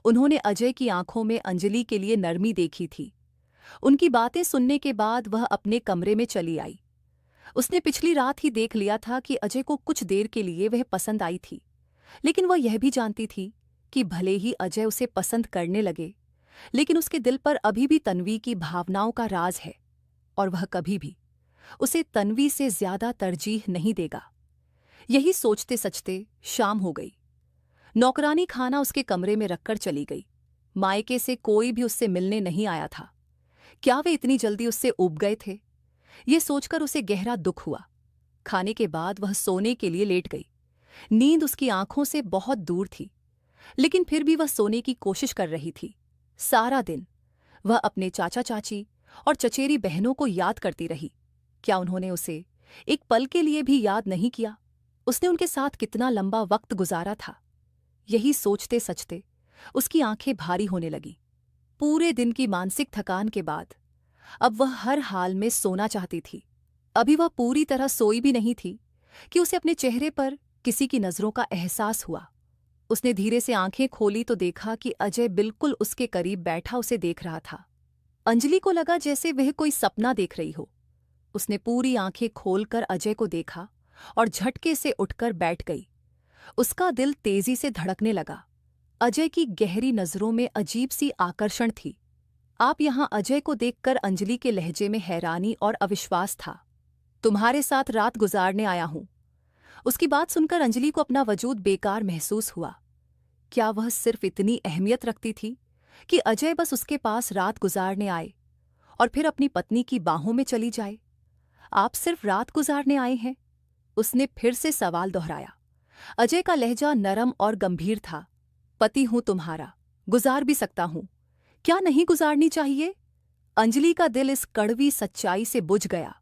उन्होंने अजय की आंखों में अंजलि के लिए नरमी देखी थी। उनकी बातें सुनने के बाद वह अपने कमरे में चली आई। उसने पिछली रात ही देख लिया था कि अजय को कुछ देर के लिए वह पसंद आई थी, लेकिन वह यह भी जानती थी कि भले ही अजय उसे पसंद करने लगे, लेकिन उसके दिल पर अभी भी तन्वी की भावनाओं का राज है और वह कभी भी उसे तन्वी से ज्यादा तरजीह नहीं देगा। यही सोचते सचते शाम हो गई। नौकरानी खाना उसके कमरे में रखकर चली गई। मायके से कोई भी उससे मिलने नहीं आया था। क्या वे इतनी जल्दी उससे ऊब गए थे? ये सोचकर उसे गहरा दुख हुआ। खाने के बाद वह सोने के लिए लेट गई। नींद उसकी आंखों से बहुत दूर थी, लेकिन फिर भी वह सोने की कोशिश कर रही थी। सारा दिन वह अपने चाचा चाची और चचेरी बहनों को याद करती रही। क्या उन्होंने उसे एक पल के लिए भी याद नहीं किया? उसने उनके साथ कितना लंबा वक्त गुजारा था। यही सोचते सचते उसकी आंखें भारी होने लगी। पूरे दिन की मानसिक थकान के बाद अब वह हर हाल में सोना चाहती थी। अभी वह पूरी तरह सोई भी नहीं थी कि उसे अपने चेहरे पर किसी की नजरों का एहसास हुआ। उसने धीरे से आंखें खोली तो देखा कि अजय बिल्कुल उसके करीब बैठा उसे देख रहा था। अंजलि को लगा जैसे वह कोई सपना देख रही हो। उसने पूरी आंखें खोलकर अजय को देखा और झटके से उठकर बैठ गई। उसका दिल तेजी से धड़कने लगा। अजय की गहरी नजरों में अजीब सी आकर्षण थी। आप यहां? अजय को देखकर अंजलि के लहजे में हैरानी और अविश्वास था। तुम्हारे साथ रात गुजारने आया हूं। उसकी बात सुनकर अंजलि को अपना वजूद बेकार महसूस हुआ। क्या वह सिर्फ इतनी अहमियत रखती थी कि अजय बस उसके पास रात गुजारने आए और फिर अपनी पत्नी की बाहों में चली जाए? आप सिर्फ रात गुजारने आए हैं? उसने फिर से सवाल दोहराया। अजय का लहजा नरम और गंभीर था। पति हूं तुम्हारा, गुजार भी सकता हूं। क्या नहीं गुजारनी चाहिए? अंजलि का दिल इस कड़वी सच्चाई से बुझ गया।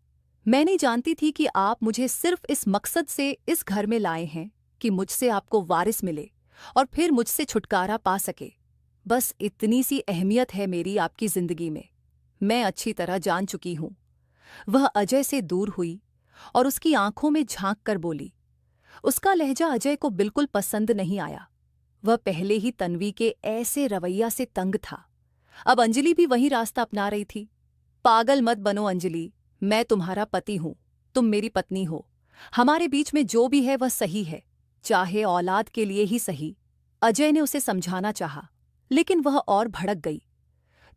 मैं नहीं जानती थी कि आप मुझे सिर्फ इस मकसद से इस घर में लाए हैं कि मुझसे आपको वारिस मिले और फिर मुझसे छुटकारा पा सके। बस इतनी सी अहमियत है मेरी आपकी जिंदगी में। मैं अच्छी तरह जान चुकी हूं। वह अजय से दूर हुई और उसकी आंखों में झांक कर बोली। उसका लहजा अजय को बिल्कुल पसंद नहीं आया। वह पहले ही तन्वी के ऐसे रवैया से तंग था। अब अंजलि भी वही रास्ता अपना रही थी। पागल मत बनो अंजलि, मैं तुम्हारा पति हूं, तुम मेरी पत्नी हो। हमारे बीच में जो भी है वह सही है, चाहे औलाद के लिए ही सही। अजय ने उसे समझाना चाहा, लेकिन वह और भड़क गई।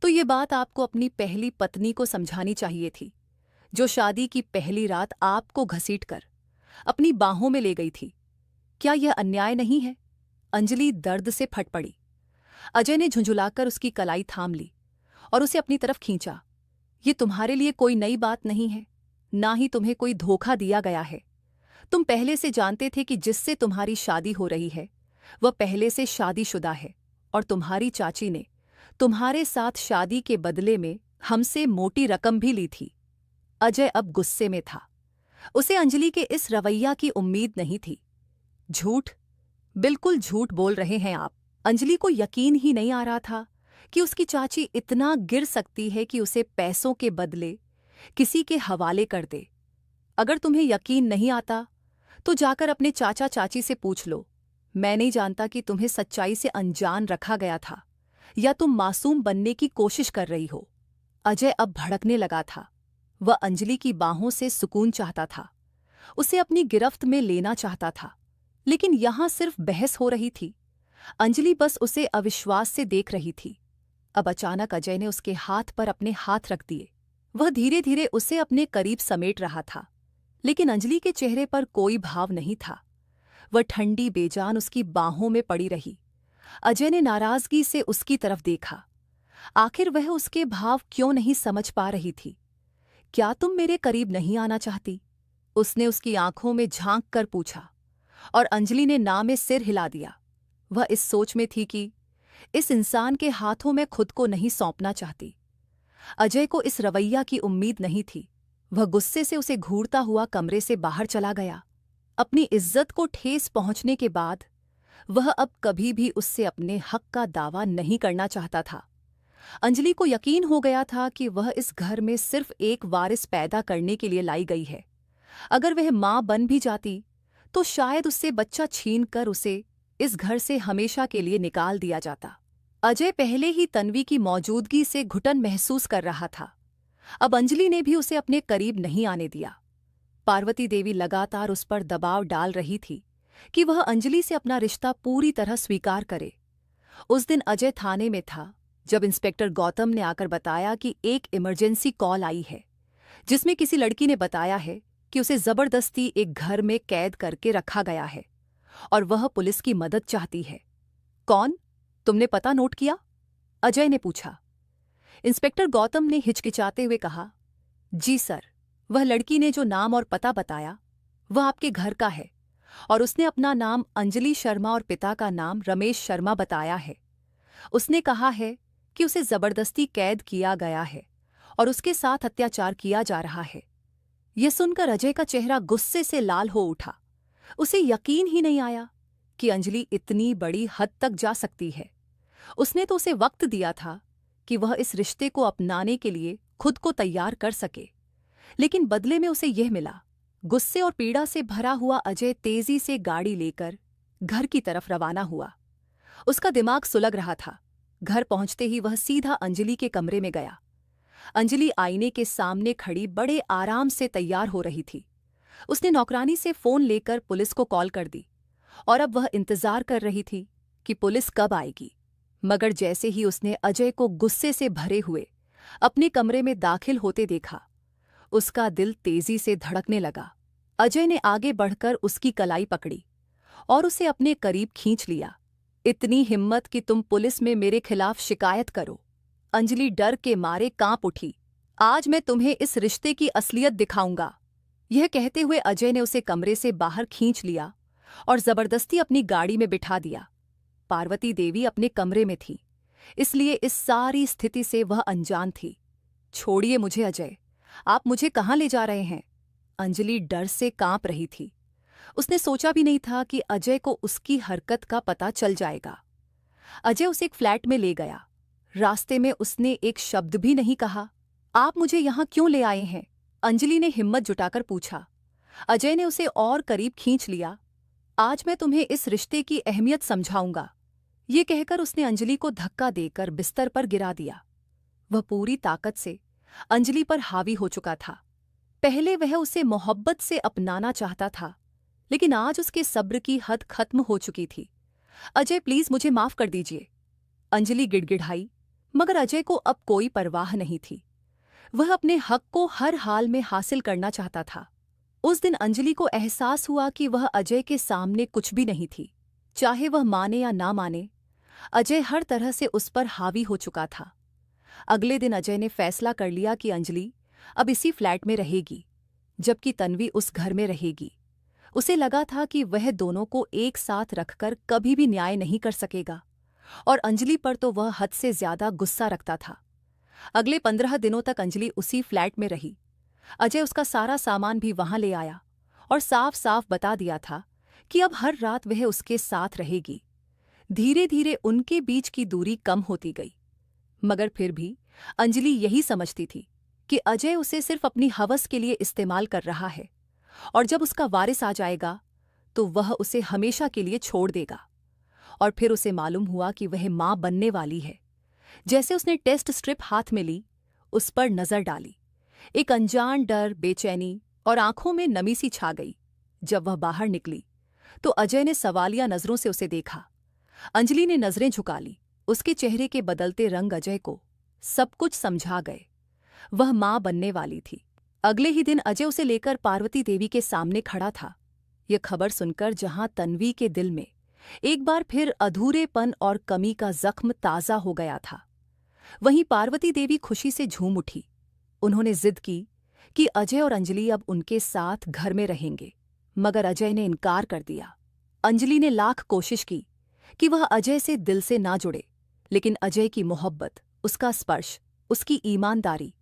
तो ये बात आपको अपनी पहली पत्नी को समझानी चाहिए थी, जो शादी की पहली रात आपको घसीटकर अपनी बाहों में ले गई थी। क्या यह अन्याय नहीं है? अंजलि दर्द से फट पड़ी। अजय ने झुंझुलाकर उसकी कलाई थाम ली और उसे अपनी तरफ खींचा। ये तुम्हारे लिए कोई नई बात नहीं है, ना ही तुम्हें कोई धोखा दिया गया है। तुम पहले से जानते थे कि जिससे तुम्हारी शादी हो रही है वह पहले से शादीशुदा है और तुम्हारी चाची ने तुम्हारे साथ शादी के बदले में हमसे मोटी रकम भी ली थी। अजय अब गुस्से में था। उसे अंजलि के इस रवैया की उम्मीद नहीं थी। झूठ, बिल्कुल झूठ बोल रहे हैं आप। अंजलि को यकीन ही नहीं आ रहा था कि उसकी चाची इतना गिर सकती है कि उसे पैसों के बदले किसी के हवाले कर दे। अगर तुम्हें यकीन नहीं आता तो जाकर अपने चाचा चाची से पूछ लो। मैं नहीं जानता कि तुम्हें सच्चाई से अनजान रखा गया था या तुम मासूम बनने की कोशिश कर रही हो। अजय अब भड़कने लगा था। वह अंजलि की बाहों से सुकून चाहता था, उसे अपनी गिरफ्त में लेना चाहता था, लेकिन यहां सिर्फ बहस हो रही थी। अंजलि बस उसे अविश्वास से देख रही थी। अब अचानक अजय ने उसके हाथ पर अपने हाथ रख दिए। वह धीरे धीरे उसे अपने करीब समेट रहा था, लेकिन अंजलि के चेहरे पर कोई भाव नहीं था। वह ठंडी बेजान उसकी बाहों में पड़ी रही। अजय ने नाराजगी से उसकी तरफ देखा। आखिर वह उसके भाव क्यों नहीं समझ पा रही थी। क्या तुम मेरे करीब नहीं आना चाहती? उसने उसकी आंखों में झांक कर पूछा और अंजलि ने ना में सिर हिला दिया। वह इस सोच में थी कि इस इंसान के हाथों में खुद को नहीं सौंपना चाहती। अजय को इस रवैया की उम्मीद नहीं थी। वह गुस्से से उसे घूरता हुआ कमरे से बाहर चला गया। अपनी इज्जत को ठेस पहुंचने के बाद वह अब कभी भी उससे अपने हक का दावा नहीं करना चाहता था। अंजलि को यकीन हो गया था कि वह इस घर में सिर्फ एक वारिस पैदा करने के लिए लाई गई है। अगर वह मां बन भी जाती तो शायद उससे बच्चा छीनकर उसे इस घर से हमेशा के लिए निकाल दिया जाता। अजय पहले ही तन्वी की मौजूदगी से घुटन महसूस कर रहा था। अब अंजलि ने भी उसे अपने करीब नहीं आने दिया। पार्वती देवी लगातार उस पर दबाव डाल रही थी कि वह अंजलि से अपना रिश्ता पूरी तरह स्वीकार करे। उस दिन अजय थाने में था जब इंस्पेक्टर गौतम ने आकर बताया कि एक इमरजेंसी कॉल आई है, जिसमें किसी लड़की ने बताया है कि उसे जबरदस्ती एक घर में कैद करके रखा गया है और वह पुलिस की मदद चाहती है। कौन? तुमने पता नोट किया? अजय ने पूछा। इंस्पेक्टर गौतम ने हिचकिचाते हुए कहा, जी सर, वह लड़की ने जो नाम और पता बताया वह आपके घर का है और उसने अपना नाम अंजलि शर्मा और पिता का नाम रमेश शर्मा बताया है। उसने कहा है कि उसे जबरदस्ती कैद किया गया है और उसके साथ अत्याचार किया जा रहा है। यह सुनकर अजय का चेहरा गुस्से से लाल हो उठा। उसे यकीन ही नहीं आया कि अंजलि इतनी बड़ी हद तक जा सकती है। उसने तो उसे वक्त दिया था कि वह इस रिश्ते को अपनाने के लिए खुद को तैयार कर सके, लेकिन बदले में उसे यह मिला। गुस्से और पीड़ा से भरा हुआ अजय तेजी से गाड़ी लेकर घर की तरफ रवाना हुआ। उसका दिमाग सुलग रहा था। घर पहुंचते ही वह सीधा अंजलि के कमरे में गया। अंजलि आईने के सामने खड़ी बड़े आराम से तैयार हो रही थी। उसने नौकरानी से फोन लेकर पुलिस को कॉल कर दी और अब वह इंतजार कर रही थी कि पुलिस कब आएगी। मगर जैसे ही उसने अजय को गुस्से से भरे हुए अपने कमरे में दाखिल होते देखा, उसका दिल तेजी से धड़कने लगा। अजय ने आगे बढ़कर उसकी कलाई पकड़ी और उसे अपने करीब खींच लिया। इतनी हिम्मत कि तुम पुलिस में मेरे खिलाफ शिकायत करो। अंजलि डर के मारे कांप उठी। आज मैं तुम्हें इस रिश्ते की असलियत दिखाऊंगा। यह कहते हुए अजय ने उसे कमरे से बाहर खींच लिया और जबरदस्ती अपनी गाड़ी में बिठा दिया। पार्वती देवी अपने कमरे में थी, इसलिए इस सारी स्थिति से वह अनजान थी। छोड़िए मुझे अजय, आप मुझे कहाँ ले जा रहे हैं? अंजलि डर से कांप रही थी। उसने सोचा भी नहीं था कि अजय को उसकी हरकत का पता चल जाएगा। अजय उसे एक फ्लैट में ले गया। रास्ते में उसने एक शब्द भी नहीं कहा। आप मुझे यहाँ क्यों ले आए हैं? अंजलि ने हिम्मत जुटाकर पूछा। अजय ने उसे और करीब खींच लिया। आज मैं तुम्हें इस रिश्ते की अहमियत समझाऊंगा। ये कहकर उसने अंजलि को धक्का देकर बिस्तर पर गिरा दिया। वह पूरी ताकत से अंजलि पर हावी हो चुका था। पहले वह उसे मोहब्बत से अपनाना चाहता था, लेकिन आज उसके सब्र की हद खत्म हो चुकी थी। अजय प्लीज मुझे माफ कर दीजिए, अंजलि गिड़गिड़ाई, मगर अजय को अब कोई परवाह नहीं थी। वह अपने हक को हर हाल में हासिल करना चाहता था। उस दिन अंजलि को एहसास हुआ कि वह अजय के सामने कुछ भी नहीं थी। चाहे वह माने या ना माने, अजय हर तरह से उस पर हावी हो चुका था। अगले दिन अजय ने फैसला कर लिया कि अंजलि अब इसी फ्लैट में रहेगी, जबकि तन्वी उस घर में रहेगी। उसे लगा था कि वह दोनों को एक साथ रखकर कभी भी न्याय नहीं कर सकेगा, और अंजलि पर तो वह हद से ज्यादा गुस्सा रखता था। अगले 15 दिनों तक अंजलि उसी फ्लैट में रही। अजय उसका सारा सामान भी वहां ले आया और साफ साफ बता दिया था कि अब हर रात वह उसके साथ रहेगी। धीरे धीरे उनके बीच की दूरी कम होती गई, मगर फिर भी अंजलि यही समझती थी कि अजय उसे सिर्फ अपनी हवस के लिए इस्तेमाल कर रहा है, और जब उसका वारिस आ जाएगा तो वह उसे हमेशा के लिए छोड़ देगा। और फिर उसे मालूम हुआ कि वह मां बनने वाली है। जैसे उसने टेस्ट स्ट्रिप हाथ में ली, उस पर नजर डाली, एक अनजान डर, बेचैनी और आंखों में नमी सी छा गई। जब वह बाहर निकली तो अजय ने सवालिया नजरों से उसे देखा। अंजलि ने नजरें झुका ली। उसके चेहरे के बदलते रंग अजय को सब कुछ समझा गए। वह मां बनने वाली थी। अगले ही दिन अजय उसे लेकर पार्वती देवी के सामने खड़ा था। यह खबर सुनकर जहां तन्वी के दिल में एक बार फिर अधूरेपन और कमी का जख्म ताजा हो गया था, वहीं पार्वती देवी खुशी से झूम उठी। उन्होंने जिद की कि अजय और अंजलि अब उनके साथ घर में रहेंगे, मगर अजय ने इनकार कर दिया। अंजलि ने लाख कोशिश की कि वह अजय से दिल से ना जुड़े, लेकिन अजय की मोहब्बत, उसका स्पर्श, उसकी ईमानदारी,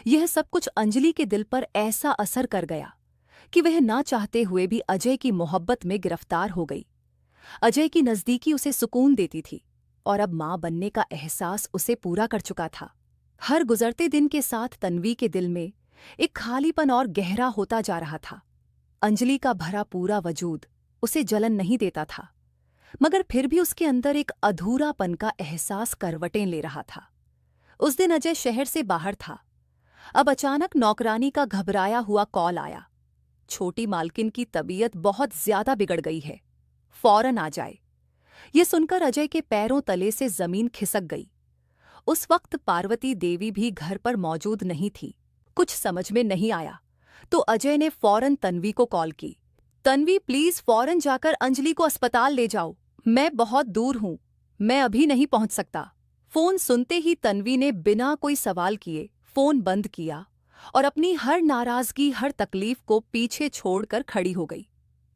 यह सब कुछ अंजलि के दिल पर ऐसा असर कर गया कि वह ना चाहते हुए भी अजय की मोहब्बत में गिरफ्तार हो गई। अजय की नज़दीकी उसे सुकून देती थी, और अब मां बनने का एहसास उसे पूरा कर चुका था। हर गुजरते दिन के साथ तन्वी के दिल में एक खालीपन और गहरा होता जा रहा था। अंजलि का भरा पूरा वजूद उसे जलन नहीं देता था, मगर फिर भी उसके अंदर एक अधूरापन का एहसास करवटें ले रहा था। उस दिन अजय शहर से बाहर था। अब अचानक नौकरानी का घबराया हुआ कॉल आया। छोटी मालकिन की तबीयत बहुत ज्यादा बिगड़ गई है, फौरन आ जाए। ये सुनकर अजय के पैरों तले से जमीन खिसक गई। उस वक्त पार्वती देवी भी घर पर मौजूद नहीं थी। कुछ समझ में नहीं आया तो अजय ने फौरन तन्वी को कॉल की। तन्वी प्लीज फौरन जाकर अंजलि को अस्पताल ले जाओ, मैं बहुत दूर हूं, मैं अभी नहीं पहुंच सकता। फोन सुनते ही तन्वी ने बिना कोई सवाल किए फोन बंद किया और अपनी हर नाराजगी, हर तकलीफ को पीछे छोड़कर खड़ी हो गई।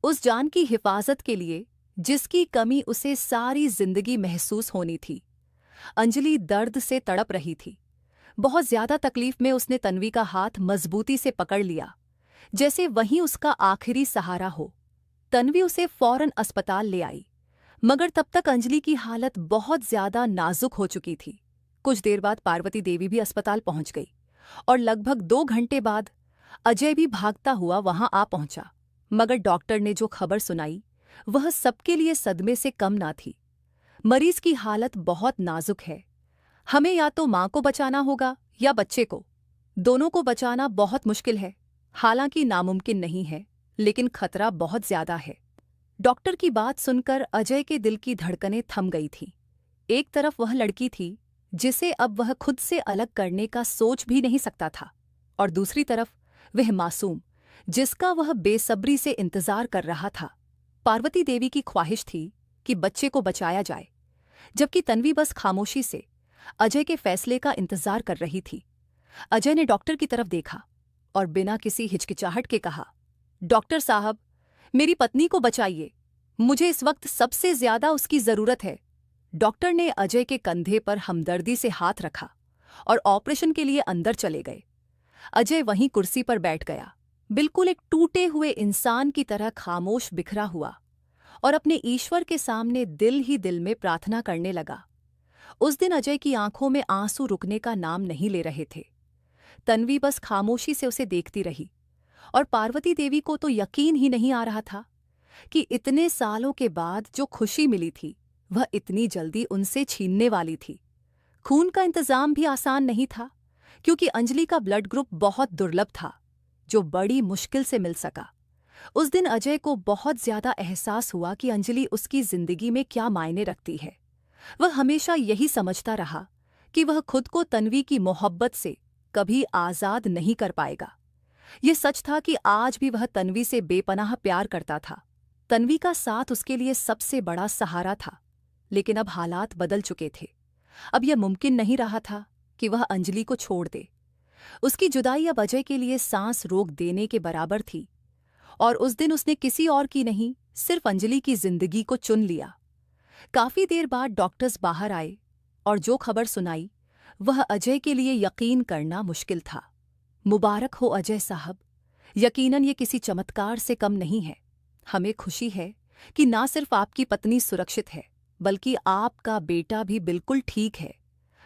उस जान की हिफाजत के लिए जिसकी कमी उसे सारी जिंदगी महसूस होनी थी। अंजलि दर्द से तड़प रही थी। बहुत ज्यादा तकलीफ में उसने तन्वी का हाथ मजबूती से पकड़ लिया, जैसे वही उसका आखिरी सहारा हो। तन्वी उसे फौरन अस्पताल ले आई, मगर तब तक अंजलि की हालत बहुत ज्यादा नाजुक हो चुकी थी। कुछ देर बाद पार्वती देवी भी अस्पताल पहुंच गई और लगभग 2 घंटे बाद अजय भी भागता हुआ वहां आ पहुंचा। मगर डॉक्टर ने जो खबर सुनाई वह सबके लिए सदमे से कम ना थी। मरीज की हालत बहुत नाजुक है। हमें या तो मां को बचाना होगा या बच्चे को। दोनों को बचाना बहुत मुश्किल है। हालांकि नामुमकिन नहीं है, लेकिन खतरा बहुत ज्यादा है। डॉक्टर की बात सुनकर अजय के दिल की धड़कनें थम गई थीं। एक तरफ वह लड़की थी जिसे अब वह खुद से अलग करने का सोच भी नहीं सकता था, और दूसरी तरफ वह मासूम जिसका वह बेसब्री से इंतजार कर रहा था। पार्वती देवी की ख्वाहिश थी कि बच्चे को बचाया जाए, जबकि तन्वी बस खामोशी से अजय के फैसले का इंतजार कर रही थी। अजय ने डॉक्टर की तरफ देखा और बिना किसी हिचकिचाहट के कहा, डॉक्टर साहब, मेरी पत्नी को बचाइए। मुझे इस वक्त सबसे ज्यादा उसकी जरूरत है। डॉक्टर ने अजय के कंधे पर हमदर्दी से हाथ रखा और ऑपरेशन के लिए अंदर चले गए। अजय वहीं कुर्सी पर बैठ गया, बिल्कुल एक टूटे हुए इंसान की तरह खामोश बिखरा हुआ, और अपने ईश्वर के सामने दिल ही दिल में प्रार्थना करने लगा। उस दिन अजय की आंखों में आंसू रुकने का नाम नहीं ले रहे थे। तन्वी बस खामोशी से उसे देखती रही, और पार्वती देवी को तो यकीन ही नहीं आ रहा था कि इतने सालों के बाद जो खुशी मिली थी वह इतनी जल्दी उनसे छीनने वाली थी। खून का इंतजाम भी आसान नहीं था, क्योंकि अंजलि का ब्लड ग्रुप बहुत दुर्लभ था, जो बड़ी मुश्किल से मिल सका। उस दिन अजय को बहुत ज्यादा एहसास हुआ कि अंजलि उसकी जिंदगी में क्या मायने रखती है। वह हमेशा यही समझता रहा कि वह खुद को तन्वी की मोहब्बत से कभी आजाद नहीं कर पाएगा। ये सच था कि आज भी वह तन्वी से बेपनाह प्यार करता था। तन्वी का साथ उसके लिए सबसे बड़ा सहारा था, लेकिन अब हालात बदल चुके थे। अब यह मुमकिन नहीं रहा था कि वह अंजलि को छोड़ दे। उसकी जुदाई अब अजय के लिए सांस रोक देने के बराबर थी, और उस दिन उसने किसी और की नहीं, सिर्फ अंजलि की जिंदगी को चुन लिया। काफी देर बाद डॉक्टर्स बाहर आए और जो खबर सुनाई वह अजय के लिए यकीन करना मुश्किल था। मुबारक हो अजय साहब, यकीनन ये किसी चमत्कार से कम नहीं है। हमें खुशी है कि ना सिर्फ आपकी पत्नी सुरक्षित है, बल्कि आपका बेटा भी बिल्कुल ठीक है।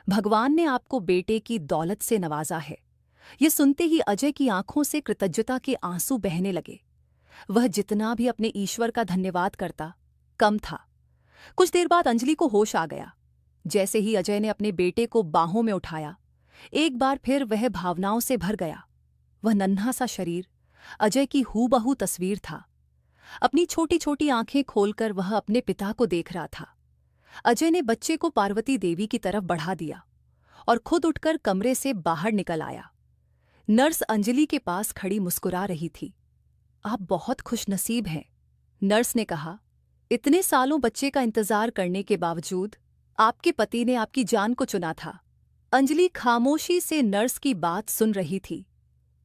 भगवान ने आपको बेटे की दौलत से नवाजा है। ये सुनते ही अजय की आंखों से कृतज्ञता के आंसू बहने लगे। वह जितना भी अपने ईश्वर का धन्यवाद करता कम था। कुछ देर बाद अंजलि को होश आ गया। जैसे ही अजय ने अपने बेटे को बाहों में उठाया, एक बार फिर वह भावनाओं से भर गया। वह नन्हा सा शरीर अजय की हूबहू तस्वीर था। अपनी छोटी छोटी आंखें खोलकर वह अपने पिता को देख रहा था। अजय ने बच्चे को पार्वती देवी की तरफ बढ़ा दिया और खुद उठकर कमरे से बाहर निकल आया। नर्स अंजलि के पास खड़ी मुस्कुरा रही थी। आप बहुत खुशनसीब हैं, नर्स ने कहा। इतने सालों बच्चे का इंतजार करने के बावजूद आपके पति ने आपकी जान को चुना था। अंजलि खामोशी से नर्स की बात सुन रही थी।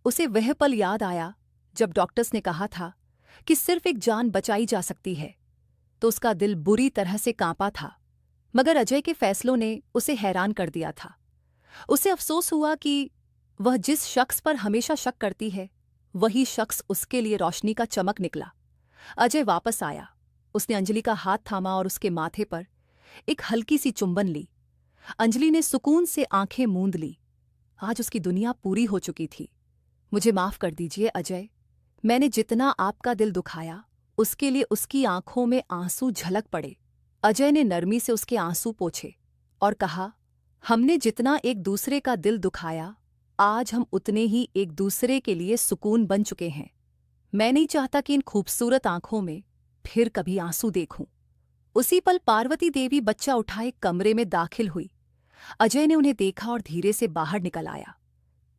उसे वह पल याद आया जब डॉक्टर्स ने कहा था कि सिर्फ एक जान बचाई जा सकती है, तो उसका दिल बुरी तरह से कांपा था। मगर अजय के फैसलों ने उसे हैरान कर दिया था। उसे अफसोस हुआ कि वह जिस शख्स पर हमेशा शक करती है, वही शख्स उसके लिए रोशनी का चमक निकला। अजय वापस आया। उसने अंजलि का हाथ थामा और उसके माथे पर एक हल्की सी चुंबन ली। अंजलि ने सुकून से आंखें मूंद ली। आज उसकी दुनिया पूरी हो चुकी थी। मुझे माफ कर दीजिए अजय, मैंने जितना आपका दिल दुखाया उसके लिए उसकी आंखों में आंसू झलक पड़े। अजय ने नरमी से उसके आंसू पोंछे और कहा, हमने जितना एक दूसरे का दिल दुखाया, आज हम उतने ही एक दूसरे के लिए सुकून बन चुके हैं। मैं नहीं चाहता कि इन खूबसूरत आंखों में फिर कभी आंसू देखूं। उसी पल पार्वती देवी बच्चा उठाए कमरे में दाखिल हुई। अजय ने उन्हें देखा और धीरे से बाहर निकल आया।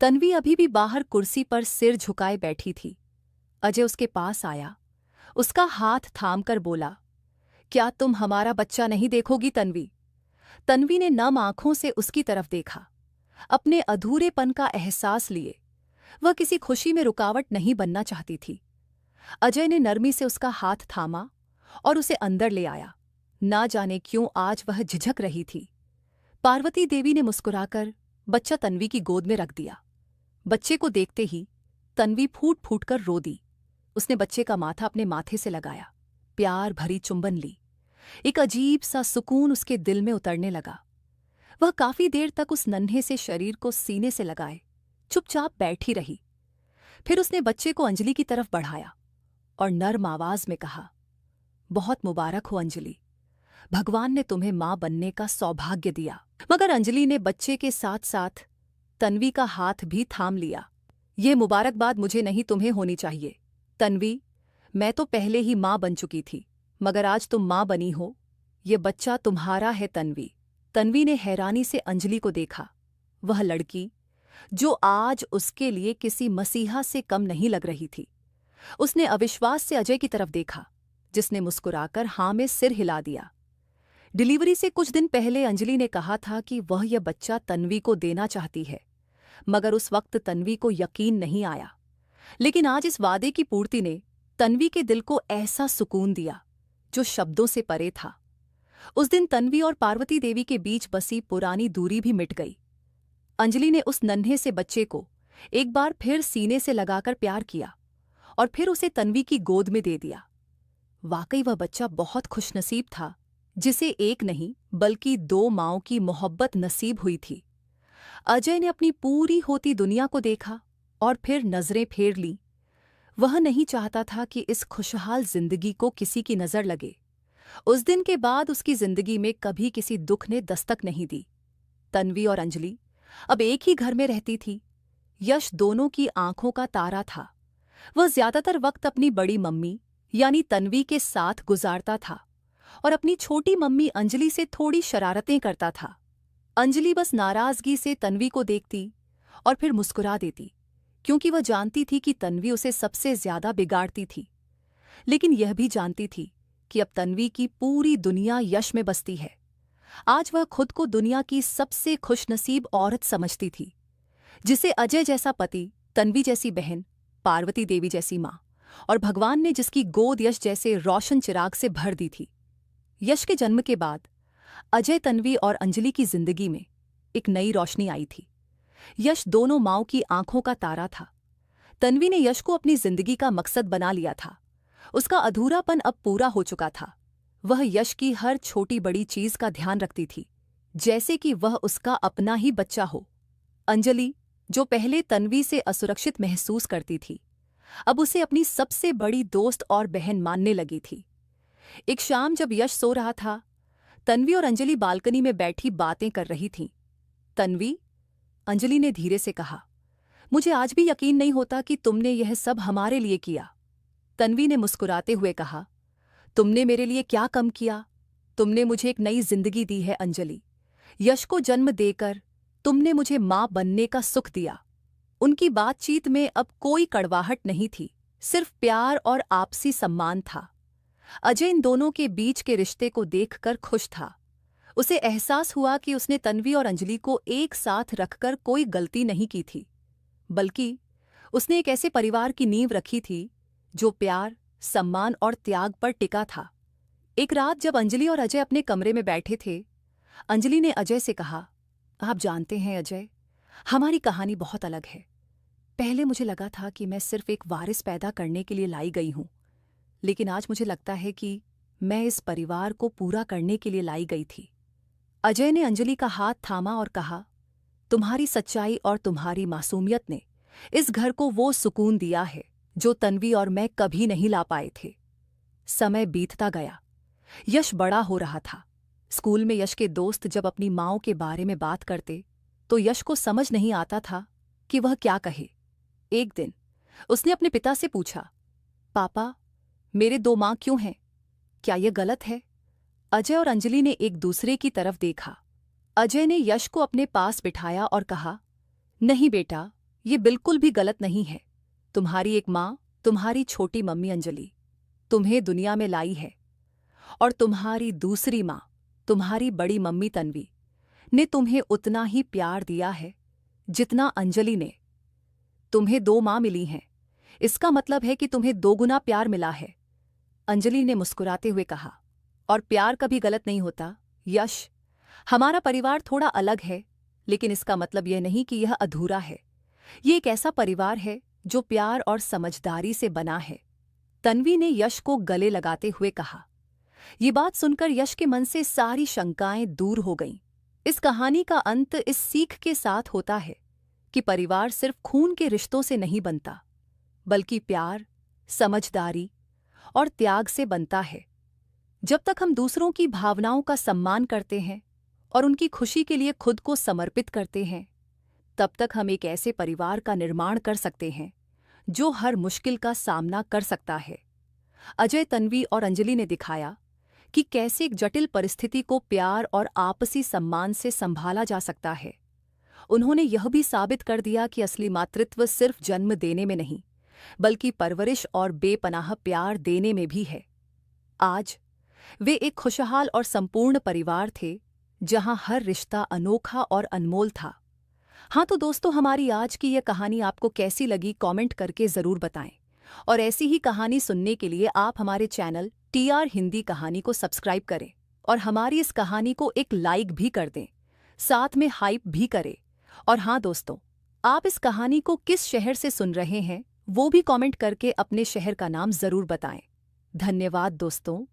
तन्वी अभी भी बाहर कुर्सी पर सिर झुकाए बैठी थी। अजय उसके पास आया, उसका हाथ थामकर बोला, क्या तुम हमारा बच्चा नहीं देखोगी तन्वी? तन्वी ने नम आंखों से उसकी तरफ देखा। अपने अधूरेपन का एहसास लिए वह किसी खुशी में रुकावट नहीं बनना चाहती थी। अजय ने नरमी से उसका हाथ थामा और उसे अंदर ले आया। ना जाने क्यों आज वह झिझक रही थी। पार्वती देवी ने मुस्कुराकर बच्चा तन्वी की गोद में रख दिया। बच्चे को देखते ही तन्वी फूट फूट कर रो दी। उसने बच्चे का माथा अपने माथे से लगाया, प्यार भरी चुंबन ली। एक अजीब सा सुकून उसके दिल में उतरने लगा। वह काफी देर तक उस नन्हे से शरीर को सीने से लगाए चुपचाप बैठी रही। फिर उसने बच्चे को अंजलि की तरफ बढ़ाया और नर्म आवाज में कहा, बहुत मुबारक हो अंजलि, भगवान ने तुम्हें मां बनने का सौभाग्य दिया। मगर अंजलि ने बच्चे के साथ साथ तन्वी का हाथ भी थाम लिया। ये मुबारकबाद मुझे नहीं, तुम्हें होनी चाहिए। तन्वी, मैं तो पहले ही मां बन चुकी थी, मगर आज तुम मां बनी हो, ये बच्चा तुम्हारा है तन्वी। तन्वी ने हैरानी से अंजलि को देखा। वह लड़की जो आज उसके लिए किसी मसीहा से कम नहीं लग रही थी। उसने अविश्वास से अजय की तरफ देखा, जिसने मुस्कुराकर हाँ में सिर हिला दिया। डिलीवरी से कुछ दिन पहले अंजलि ने कहा था कि वह यह बच्चा तन्वी को देना चाहती है, मगर उस वक्त तन्वी को यकीन नहीं आया। लेकिन आज इस वादे की पूर्ति ने तन्वी के दिल को ऐसा सुकून दिया जो शब्दों से परे था। उस दिन तन्वी और पार्वती देवी के बीच बसी पुरानी दूरी भी मिट गई। अंजलि ने उस नन्हे से बच्चे को एक बार फिर सीने से लगाकर प्यार किया और फिर उसे तन्वी की गोद में दे दिया। वाकई वह बच्चा बहुत खुशनसीब था, जिसे एक नहीं बल्कि 2 माँओं की मोहब्बत नसीब हुई थी। अजय ने अपनी पूरी होती दुनिया को देखा और फिर नजरें फेर लीं। वह नहीं चाहता था कि इस खुशहाल जिंदगी को किसी की नजर लगे। उस दिन के बाद उसकी जिंदगी में कभी किसी दुख ने दस्तक नहीं दी। तन्वी और अंजलि अब एक ही घर में रहती थी। यश दोनों की आंखों का तारा था। वह ज्यादातर वक्त अपनी बड़ी मम्मी यानी तन्वी के साथ गुजारता था और अपनी छोटी मम्मी अंजलि से थोड़ी शरारतें करता था। अंजलि बस नाराजगी से तन्वी को देखती और फिर मुस्कुरा देती, क्योंकि वह जानती थी कि तन्वी उसे सबसे ज्यादा बिगाड़ती थी। लेकिन यह भी जानती थी कि अब तन्वी की पूरी दुनिया यश में बसती है। आज वह खुद को दुनिया की सबसे खुशनसीब औरत समझती थी, जिसे अजय जैसा पति, तन्वी जैसी बहन, पार्वती देवी जैसी माँ और भगवान ने जिसकी गोद यश जैसे रोशन चिराग से भर दी थी। यश के जन्म के बाद अजय, तन्वी और अंजलि की जिंदगी में एक नई रोशनी आई थी। यश दोनों माँओं की आंखों का तारा था। तन्वी ने यश को अपनी जिंदगी का मकसद बना लिया था। उसका अधूरापन अब पूरा हो चुका था। वह यश की हर छोटी बड़ी चीज का ध्यान रखती थी, जैसे कि वह उसका अपना ही बच्चा हो। अंजलि, जो पहले तन्वी से असुरक्षित महसूस करती थी, अब उसे अपनी सबसे बड़ी दोस्त और बहन मानने लगी थी। एक शाम जब यश सो रहा था, तन्वी और अंजलि बालकनी में बैठी बातें कर रही थीं। तन्वी, अंजलि ने धीरे से कहा, मुझे आज भी यकीन नहीं होता कि तुमने यह सब हमारे लिए किया। तन्वी ने मुस्कुराते हुए कहा, तुमने मेरे लिए क्या कम किया? तुमने मुझे एक नई जिंदगी दी है अंजलि। यश को जन्म देकर तुमने मुझे मां बनने का सुख दिया। उनकी बातचीत में अब कोई कड़वाहट नहीं थी, सिर्फ प्यार और आपसी सम्मान था। अजय इन दोनों के बीच के रिश्ते को देखकर खुश था। उसे एहसास हुआ कि उसने तन्वी और अंजलि को एक साथ रखकर कोई गलती नहीं की थी, बल्कि उसने एक ऐसे परिवार की नींव रखी थी जो प्यार, सम्मान और त्याग पर टिका था। एक रात जब अंजलि और अजय अपने कमरे में बैठे थे, अंजलि ने अजय से कहा, आप जानते हैं अजय, हमारी कहानी बहुत अलग है। पहले मुझे लगा था कि मैं सिर्फ एक वारिस पैदा करने के लिए लाई गई हूं, लेकिन आज मुझे लगता है कि मैं इस परिवार को पूरा करने के लिए लाई गई थी। अजय ने अंजलि का हाथ थामा और कहा, तुम्हारी सच्चाई और तुम्हारी मासूमियत ने इस घर को वो सुकून दिया है जो तन्वी और मैं कभी नहीं ला पाए थे। समय बीतता गया। यश बड़ा हो रहा था। स्कूल में यश के दोस्त जब अपनी माँओं के बारे में बात करते तो यश को समझ नहीं आता था कि वह क्या कहे। एक दिन उसने अपने पिता से पूछा, पापा, मेरे 2 माँ क्यों हैं? क्या यह गलत है? अजय और अंजलि ने एक दूसरे की तरफ देखा। अजय ने यश को अपने पास बिठाया और कहा, नहीं बेटा, ये बिल्कुल भी गलत नहीं है। तुम्हारी एक माँ, तुम्हारी छोटी मम्मी अंजलि, तुम्हें दुनिया में लाई है, और तुम्हारी दूसरी माँ, तुम्हारी बड़ी मम्मी तन्वी, ने तुम्हें उतना ही प्यार दिया है जितना अंजलि ने। तुम्हें 2 माँ मिली हैं, इसका मतलब है कि तुम्हें 2 गुना प्यार मिला है। अंजलि ने मुस्कुराते हुए कहा, और प्यार कभी गलत नहीं होता यश। हमारा परिवार थोड़ा अलग है, लेकिन इसका मतलब यह नहीं कि यह अधूरा है। ये एक ऐसा परिवार है जो प्यार और समझदारी से बना है। तन्वी ने यश को गले लगाते हुए कहा। ये बात सुनकर यश के मन से सारी शंकाएं दूर हो गईं। इस कहानी का अंत इस सीख के साथ होता है कि परिवार सिर्फ खून के रिश्तों से नहीं बनता, बल्कि प्यार, समझदारी और त्याग से बनता है। जब तक हम दूसरों की भावनाओं का सम्मान करते हैं और उनकी खुशी के लिए खुद को समर्पित करते हैं, तब तक हम एक ऐसे परिवार का निर्माण कर सकते हैं जो हर मुश्किल का सामना कर सकता है। अजय, तन्वी और अंजलि ने दिखाया कि कैसे एक जटिल परिस्थिति को प्यार और आपसी सम्मान से संभाला जा सकता है। उन्होंने यह भी साबित कर दिया कि असली मातृत्व सिर्फ जन्म देने में नहीं, बल्कि परवरिश और बेपनाह प्यार देने में भी है। आज वे एक खुशहाल और संपूर्ण परिवार थे, जहां हर रिश्ता अनोखा और अनमोल था। हाँ तो दोस्तों, हमारी आज की यह कहानी आपको कैसी लगी कमेंट करके ज़रूर बताएं। और ऐसी ही कहानी सुनने के लिए आप हमारे चैनल TR हिंदी कहानी को सब्सक्राइब करें और हमारी इस कहानी को एक लाइक भी कर दें, साथ में हाइप भी करें। और हाँ दोस्तों, आप इस कहानी को किस शहर से सुन रहे हैं वो भी कमेंट करके अपने शहर का नाम ज़रूर बताएं। धन्यवाद दोस्तों।